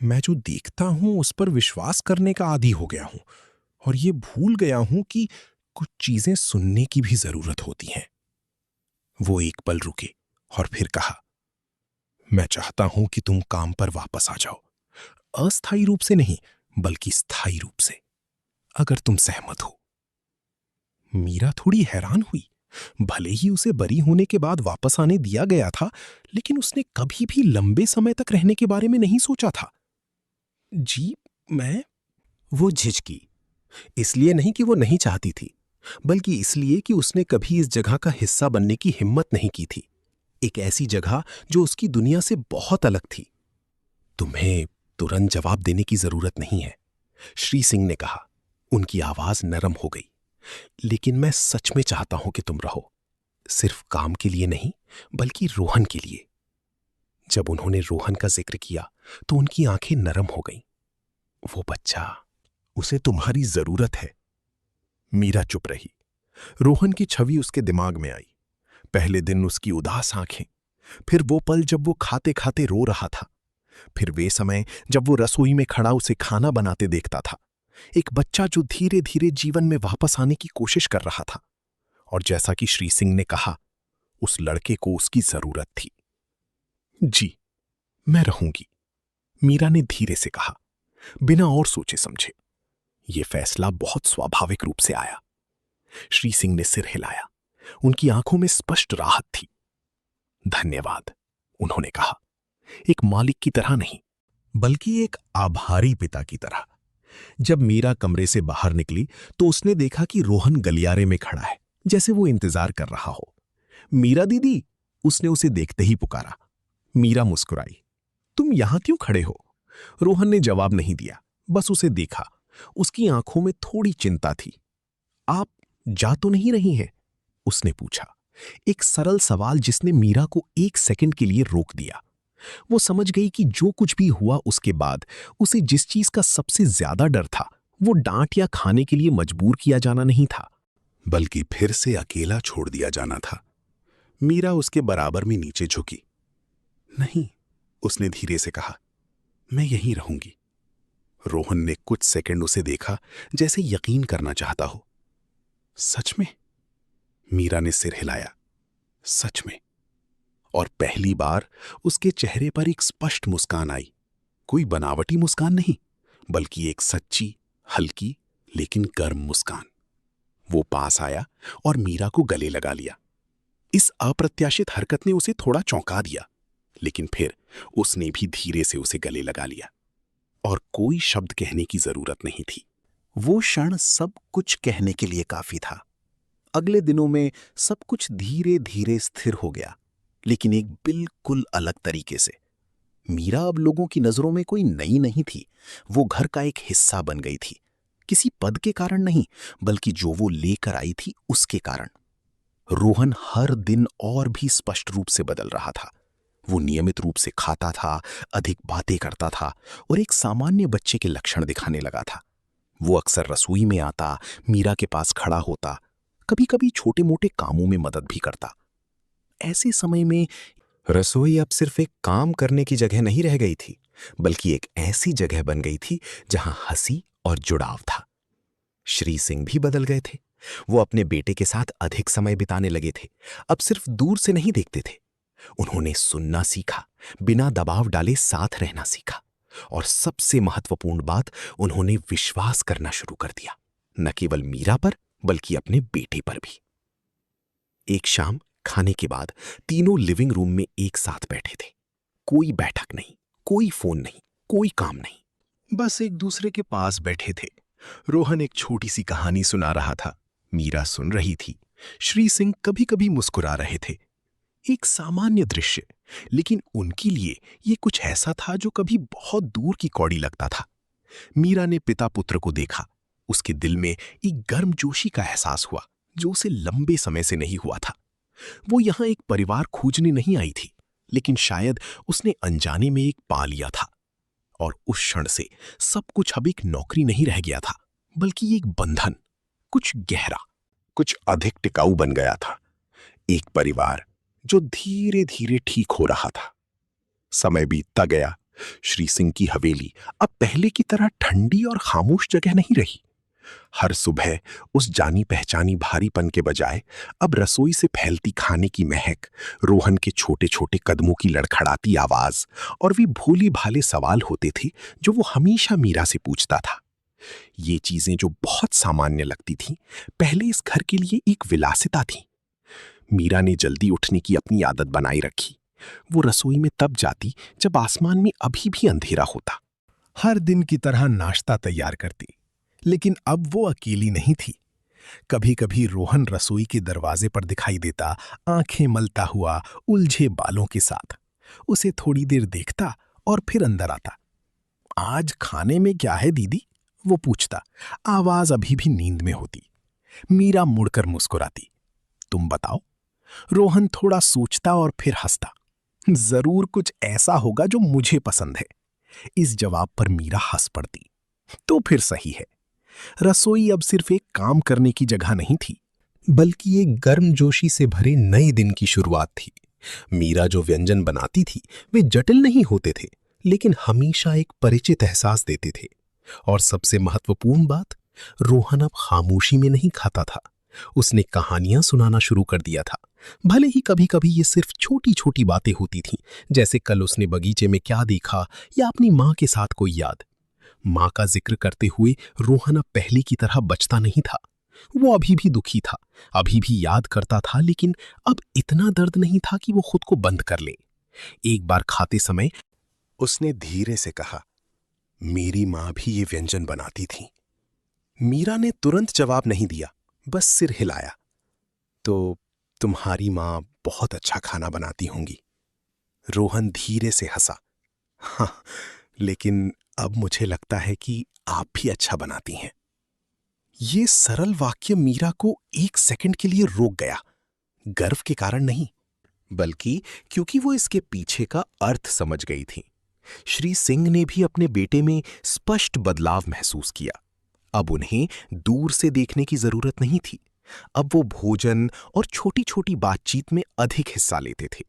मैं जो देखता हूं उस पर विश्वास करने का आदी हो गया हूं, और ये भूल गया हूं कि कुछ चीजें सुनने की भी जरूरत होती हैं। वो एक पल रुके और फिर कहा, मैं चाहता हूं कि तुम काम पर वापस आ जाओ। अस्थायी रूप से नहीं, बल्कि स्थायी रूप से, अगर तुम सहमत हो। मीरा थोड़ी हैरान हुई। भले ही उसे बरी होने के बाद वापस आने दिया गया था, लेकिन उसने कभी भी लंबे समय तक रहने के बारे में नहीं सोचा था। जी, मैं... वो झिझकी। इसलिए नहीं कि वो नहीं चाहती थी, बल्कि इसलिए कि उसने कभी इस जगह का हिस्सा बनने की हिम्मत नहीं की थी। एक ऐसी जगह जो उसकी दुनिया से बहुत अलग थी। तुम्हें तुरंत जवाब देने की जरूरत नहीं है, श्री सिंह ने कहा। उनकी आवाज नरम हो गई। लेकिन मैं सच में चाहता हूं कि तुम रहो, सिर्फ काम के लिए नहीं, बल्कि रोहन के लिए। जब उन्होंने रोहन का जिक्र किया तो उनकी आंखें नरम हो गईं। वो बच्चा, उसे तुम्हारी जरूरत है। मीरा चुप रही। रोहन की छवि उसके दिमाग में आई। पहले दिन उसकी उदास आंखें, फिर वो पल जब वो खाते खाते रो रहा था, फिर वे समय जब वो रसोई में खड़ा उसे खाना बनाते देखता था, एक बच्चा जो धीरे धीरे जीवन में वापस आने की कोशिश कर रहा था। और जैसा कि श्री सिंह ने कहा, उस लड़के को उसकी जरूरत थी। जी, मैं रहूंगी, मीरा ने धीरे से कहा, बिना और सोचे समझे। यह फैसला बहुत स्वाभाविक रूप से आया। श्री सिंह ने सिर हिलाया। उनकी आंखों में स्पष्ट राहत थी। धन्यवाद, उन्होंने कहा, एक मालिक की तरह नहीं, बल्कि एक आभारी पिता की तरह। जब मीरा कमरे से बाहर निकली तो उसने देखा कि रोहन गलियारे में खड़ा है, जैसे वो इंतजार कर रहा हो। मीरा दीदी, उसने उसे देखते ही पुकारा। मीरा मुस्कुराई। तुम यहां क्यों खड़े हो? रोहन ने जवाब नहीं दिया, बस उसे देखा। उसकी आंखों में थोड़ी चिंता थी। आप जा तो नहीं रही हैं? उसने पूछा, एक सरल सवाल जिसने मीरा को एक सेकंड के लिए रोक दिया। वो समझ गई कि जो कुछ भी हुआ उसके बाद उसे जिस चीज का सबसे ज्यादा डर था, वो डांट या खाने के लिए मजबूर किया जाना नहीं था, बल्कि फिर से अकेला छोड़ दिया जाना था। मीरा उसके बराबर में नीचे झुकी। नहीं, उसने धीरे से कहा, मैं यहीं रहूंगी। रोहन ने कुछ सेकंड उसे देखा, जैसे यकीन करना चाहता हो। सच में? मीरा ने सिर हिलाया। सच में। और पहली बार उसके चेहरे पर एक स्पष्ट मुस्कान आई। कोई बनावटी मुस्कान नहीं, बल्कि एक सच्ची, हल्की लेकिन गर्म मुस्कान। वो पास आया और मीरा को गले लगा लिया। इस अप्रत्याशित हरकत ने उसे थोड़ा चौंका दिया, लेकिन फिर उसने भी धीरे से उसे गले लगा लिया। और कोई शब्द कहने की जरूरत नहीं थी। वो क्षण सब कुछ कहने के लिए काफी था। अगले दिनों में सब कुछ धीरे धीरे स्थिर हो गया, लेकिन एक बिल्कुल अलग तरीके से। मीरा अब लोगों की नजरों में कोई नई नहीं थी। वो घर का एक हिस्सा बन गई थी, किसी पद के कारण नहीं, बल्कि जो वो लेकर आई थी उसके कारण। रोहन हर दिन और भी स्पष्ट रूप से बदल रहा था। वो नियमित रूप से खाता था, अधिक बातें करता था और एक सामान्य बच्चे के लक्षण दिखाने लगा था। वो अक्सर रसोई में आता, मीरा के पास खड़ा होता, कभी कभी छोटे मोटे कामों में मदद भी करता। ऐसे समय में रसोई अब सिर्फ एक काम करने की जगह नहीं रह गई थी, बल्कि एक ऐसी जगह बन गई थी जहां हंसी और जुड़ाव था। श्री सिंह भी बदल गए थे। वो अपने बेटे के साथ अधिक समय बिताने लगे थे। अब सिर्फ दूर से नहीं देखते थे। उन्होंने सुनना सीखा, बिना दबाव डाले साथ रहना सीखा, और सबसे महत्वपूर्ण बात, उन्होंने विश्वास करना शुरू कर दिया, न केवल मीरा पर बल्कि अपने बेटे पर भी। एक शाम खाने के बाद तीनों लिविंग रूम में एक साथ बैठे थे। कोई बैठक नहीं, कोई फोन नहीं, कोई काम नहीं, बस एक दूसरे के पास बैठे थे। रोहन एक छोटी सी कहानी सुना रहा था, मीरा सुन रही थी। श्री सिंह कभी कभी मुस्कुरा रहे थे। एक सामान्य दृश्य, लेकिन उनके लिए ये कुछ ऐसा था जो कभी बहुत दूर की कौड़ी लगता था। मीरा ने पिता पुत्र को देखा। उसके दिल में एक गर्मजोशी का एहसास हुआ जो उसे लंबे समय से नहीं हुआ था। वो यहां एक परिवार खोजने नहीं आई थी, लेकिन शायद उसने अनजाने में एक पा लिया था। और उस क्षण से सब कुछ अब एक नौकरी नहीं रह गया था, बल्कि एक बंधन, कुछ गहरा, कुछ अधिक टिकाऊ बन गया था। एक परिवार जो धीरे धीरे ठीक हो रहा था। समय बीतता गया। श्री सिंह की हवेली अब पहले की तरह ठंडी और खामोश जगह नहीं रही। हर सुबह उस जानी पहचानी भारीपन के बजाय अब रसोई से फैलती खाने की महक, रोहन के छोटे छोटे कदमों की लड़खड़ाती आवाज और वे भोले भाले सवाल होते थे जो वो हमेशा मीरा से पूछता था। ये चीजें जो बहुत सामान्य लगती थीं, पहले इस घर के लिए एक विलासिता थी। मीरा ने जल्दी उठने की अपनी आदत बनाई रखी। वो रसोई में तब जाती जब आसमान में अभी भी अंधेरा होता। हर दिन की तरह नाश्ता तैयार करती, लेकिन अब वो अकेली नहीं थी। कभी कभी रोहन रसोई के दरवाजे पर दिखाई देता, आंखें मलता हुआ, उलझे बालों के साथ। उसे थोड़ी देर देखता और फिर अंदर आता। आज खाने में क्या है दीदी? वो पूछता। आवाज अभी भी नींद में होती। मीरा मुड़कर मुस्कुराती। तुम बताओ। रोहन थोड़ा सोचता और फिर हंसता। जरूर कुछ ऐसा होगा जो मुझे पसंद है। इस जवाब पर मीरा हंस पड़ती। तो फिर सही है। रसोई अब सिर्फ एक काम करने की जगह नहीं थी, बल्कि एक गर्मजोशी से भरे नए दिन की शुरुआत थी। मीरा जो व्यंजन बनाती थी वे जटिल नहीं होते थे, लेकिन हमेशा एक परिचित एहसास देते थे। और सबसे महत्वपूर्ण बात, रोहन अब खामोशी में नहीं खाता था, उसने कहानियां सुनाना शुरू कर दिया था। भले ही कभी कभी ये सिर्फ छोटी छोटी बातें होती थीं, जैसे कल उसने बगीचे में क्या देखा या अपनी माँ के साथ कोई याद। माँ का जिक्र करते हुए रोहन अब पहले की तरह बचता नहीं था। वो अभी भी दुखी था, अभी भी याद करता था, लेकिन अब इतना दर्द नहीं था कि वो खुद को बंद कर ले। एक बार खाते समय उसने धीरे से कहा, मेरी माँ भी ये व्यंजन बनाती थी। मीरा ने तुरंत जवाब नहीं दिया, बस सिर हिलाया। तो तुम्हारी माँ बहुत अच्छा खाना बनाती होंगी। रोहन धीरे से हंसा। हाँ, लेकिन अब मुझे लगता है कि आप भी अच्छा बनाती हैं। ये सरल वाक्य मीरा को एक सेकंड के लिए रोक गया, गर्व के कारण नहीं, बल्कि क्योंकि वो इसके पीछे का अर्थ समझ गई थी। श्री सिंह ने भी अपने बेटे में स्पष्ट बदलाव महसूस किया। अब उन्हें दूर से देखने की जरूरत नहीं थी। अब वो भोजन और छोटी छोटी बातचीत में अधिक हिस्सा लेते थे।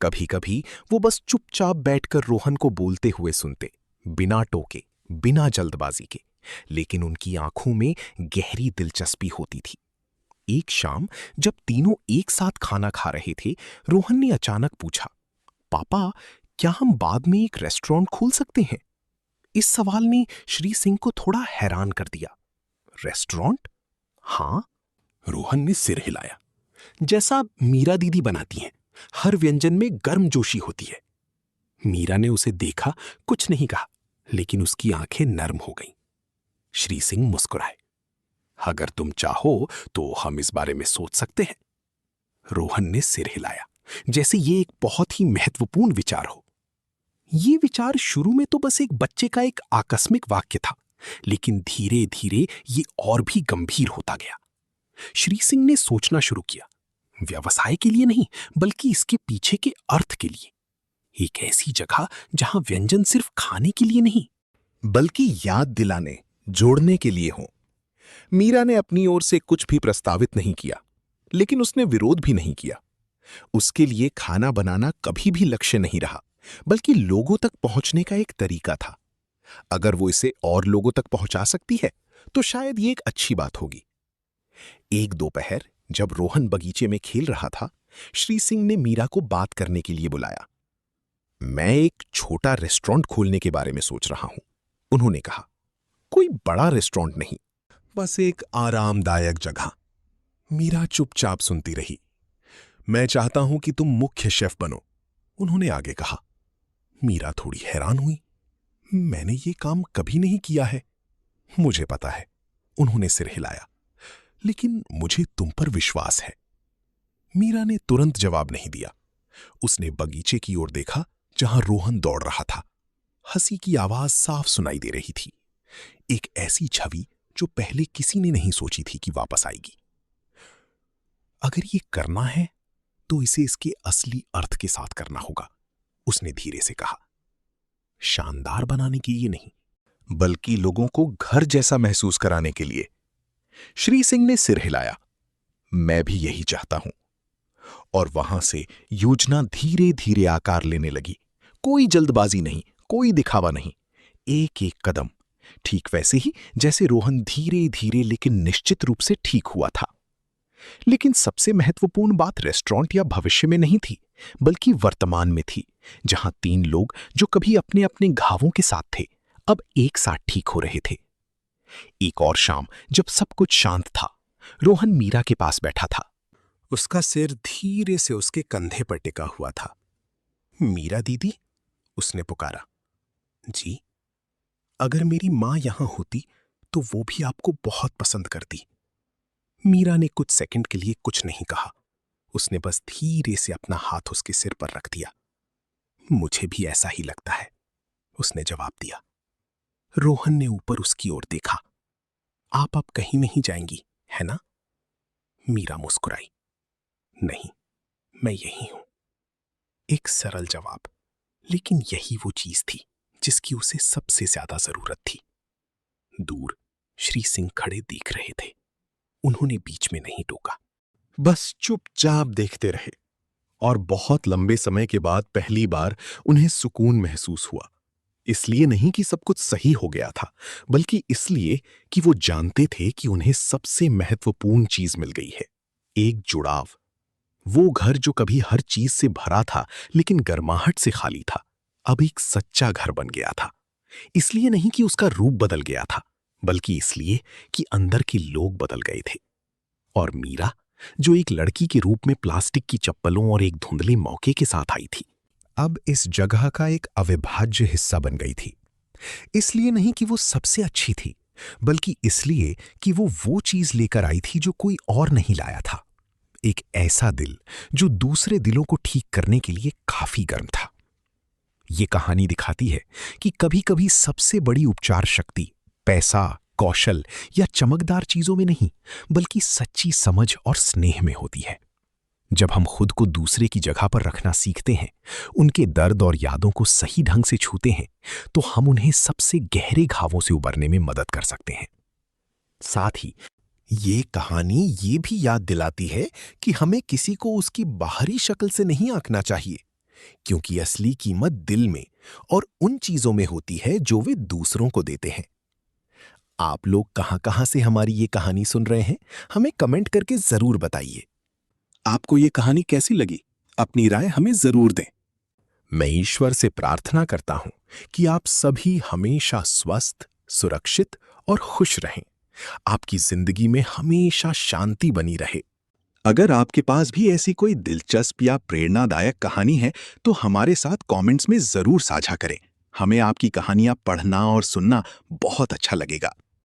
कभी कभी वो बस चुपचाप बैठकर रोहन को बोलते हुए सुनते, बिना टोके, बिना जल्दबाजी के, लेकिन उनकी आंखों में गहरी दिलचस्पी होती थी। एक शाम जब तीनों एक साथ खाना खा रहे थे, रोहन ने अचानक पूछा, पापा, क्या हम बाद में एक रेस्टोरेंट खोल सकते हैं? इस सवाल ने श्री सिंह को थोड़ा हैरान कर दिया। रेस्टोरेंट? हाँ, रोहन ने सिर हिलाया। जैसा मीरा दीदी बनाती हैं, हर व्यंजन में गर्मजोशी होती है। मीरा ने उसे देखा, कुछ नहीं कहा, लेकिन उसकी आंखें नर्म हो गईं। श्री सिंह मुस्कुराए। अगर तुम चाहो तो हम इस बारे में सोच सकते हैं। रोहन ने सिर हिलाया, जैसे ये एक बहुत ही महत्वपूर्ण विचार हो। ये विचार शुरू में तो बस एक बच्चे का एक आकस्मिक वाक्य था, लेकिन धीरे धीरे ये और भी गंभीर होता गया। श्री सिंह ने सोचना शुरू किया, व्यवसाय के लिए नहीं, बल्कि इसके पीछे के अर्थ के लिए। एक ऐसी जगह जहां व्यंजन सिर्फ खाने के लिए नहीं, बल्कि याद दिलाने, जोड़ने के लिए हो। मीरा ने अपनी ओर से कुछ भी प्रस्तावित नहीं किया, लेकिन उसने विरोध भी नहीं किया। उसके लिए खाना बनाना कभी भी लक्ष्य नहीं रहा, बल्कि लोगों तक पहुंचने का एक तरीका था। अगर वो इसे और लोगों तक पहुंचा सकती है, तो शायद ये एक अच्छी बात होगी। एक दोपहर जब रोहन बगीचे में खेल रहा था, श्री सिंह ने मीरा को बात करने के लिए बुलाया। मैं एक छोटा रेस्टोरेंट खोलने के बारे में सोच रहा हूं, उन्होंने कहा। कोई बड़ा रेस्टोरेंट नहीं, बस एक आरामदायक जगह। मीरा चुपचाप सुनती रही। मैं चाहता हूं कि तुम मुख्य शेफ बनो, उन्होंने आगे कहा। मीरा थोड़ी हैरान हुई। मैंने ये काम कभी नहीं किया है। मुझे पता है, उन्होंने सिर हिलाया, लेकिन मुझे तुम पर विश्वास है। मीरा ने तुरंत जवाब नहीं दिया। उसने बगीचे की ओर देखा जहां रोहन दौड़ रहा था। हंसी की आवाज साफ सुनाई दे रही थी, एक ऐसी छवि जो पहले किसी ने नहीं सोची थी कि वापस आएगी। अगर ये करना है तो इसे इसके असली अर्थ के साथ करना होगा, उसने धीरे से कहा। शानदार बनाने के लिए नहीं, बल्कि लोगों को घर जैसा महसूस कराने के लिए। श्री सिंह ने सिर हिलाया। मैं भी यही चाहता हूं। और वहां से योजना धीरे धीरे आकार लेने लगी। कोई जल्दबाजी नहीं, कोई दिखावा नहीं, एक एक कदम, ठीक वैसे ही जैसे रोहन धीरे धीरे लेकिन निश्चित रूप से ठीक हुआ था। लेकिन सबसे महत्वपूर्ण बात रेस्टोरेंट या भविष्य में नहीं थी, बल्कि वर्तमान में थी, जहां तीन लोग जो कभी अपने अपने घावों के साथ थे, अब एक साथ ठीक हो रहे थे। एक और शाम जब सब कुछ शांत था, रोहन मीरा के पास बैठा था। उसका सिर धीरे से उसके कंधे पर टिका हुआ था। मीरा दीदी, उसने पुकारा। जी? अगर मेरी मां यहां होती तो वो भी आपको बहुत पसंद करती। मीरा ने कुछ सेकंड के लिए कुछ नहीं कहा। उसने बस धीरे से अपना हाथ उसके सिर पर रख दिया। मुझे भी ऐसा ही लगता है, उसने जवाब दिया। रोहन ने ऊपर उसकी ओर देखा। आप अब कहीं नहीं जाएंगी, है ना? मीरा मुस्कुराई। नहीं, मैं यही हूं। एक सरल जवाब, लेकिन यही वो चीज थी जिसकी उसे सबसे ज्यादा जरूरत थी। दूर श्री सिंह खड़े देख रहे थे। उन्होंने बीच में नहीं टोका, बस चुपचाप देखते रहे। और बहुत लंबे समय के बाद पहली बार उन्हें सुकून महसूस हुआ। इसलिए नहीं कि सब कुछ सही हो गया था, बल्कि इसलिए कि वो जानते थे कि उन्हें सबसे महत्वपूर्ण चीज मिल गई है, एक जुड़ाव। वो घर जो कभी हर चीज से भरा था लेकिन गर्माहट से खाली था, अब एक सच्चा घर बन गया था। इसलिए नहीं कि उसका रूप बदल गया था, बल्कि इसलिए कि अंदर के लोग बदल गए थे। और मीरा, जो एक लड़की के रूप में प्लास्टिक की चप्पलों और एक धुंधले मौके के साथ आई थी, अब इस जगह का एक अविभाज्य हिस्सा बन गई थी। इसलिए नहीं कि वो सबसे अच्छी थी, बल्कि इसलिए कि वो चीज लेकर आई थी जो कोई और नहीं लाया था, एक ऐसा दिल जो दूसरे दिलों को ठीक करने के लिए काफी गर्म था। ये कहानी दिखाती है कि कभी-कभी सबसे बड़ी उपचार शक्ति पैसा, कौशल या चमकदार चीजों में नहीं, बल्कि सच्ची समझ और स्नेह में होती है। जब हम खुद को दूसरे की जगह पर रखना सीखते हैं, उनके दर्द और यादों को सही ढंग से छूते हैं, तो हम उन्हें सबसे गहरे घावों से उबरने में मदद कर सकते हैं। साथ ही ये कहानी ये भी याद दिलाती है कि हमें किसी को उसकी बाहरी शक्ल से नहीं आंकना चाहिए, क्योंकि असली कीमत दिल में और उन चीजों में होती है जो वे दूसरों को देते हैं। आप लोग कहां-कहां से हमारी ये कहानी सुन रहे हैं, हमें कमेंट करके जरूर बताइए। आपको ये कहानी कैसी लगी? अपनी राय हमें जरूर दें। मैं ईश्वर से प्रार्थना करता हूं कि आप सभी हमेशा स्वस्थ, सुरक्षित और खुश रहें। आपकी जिंदगी में हमेशा शांति बनी रहे। अगर आपके पास भी ऐसी कोई दिलचस्प या प्रेरणादायक कहानी है तो हमारे साथ कमेंट्स में जरूर साझा करें। हमें आपकी कहानियां पढ़ना और सुनना बहुत अच्छा लगेगा।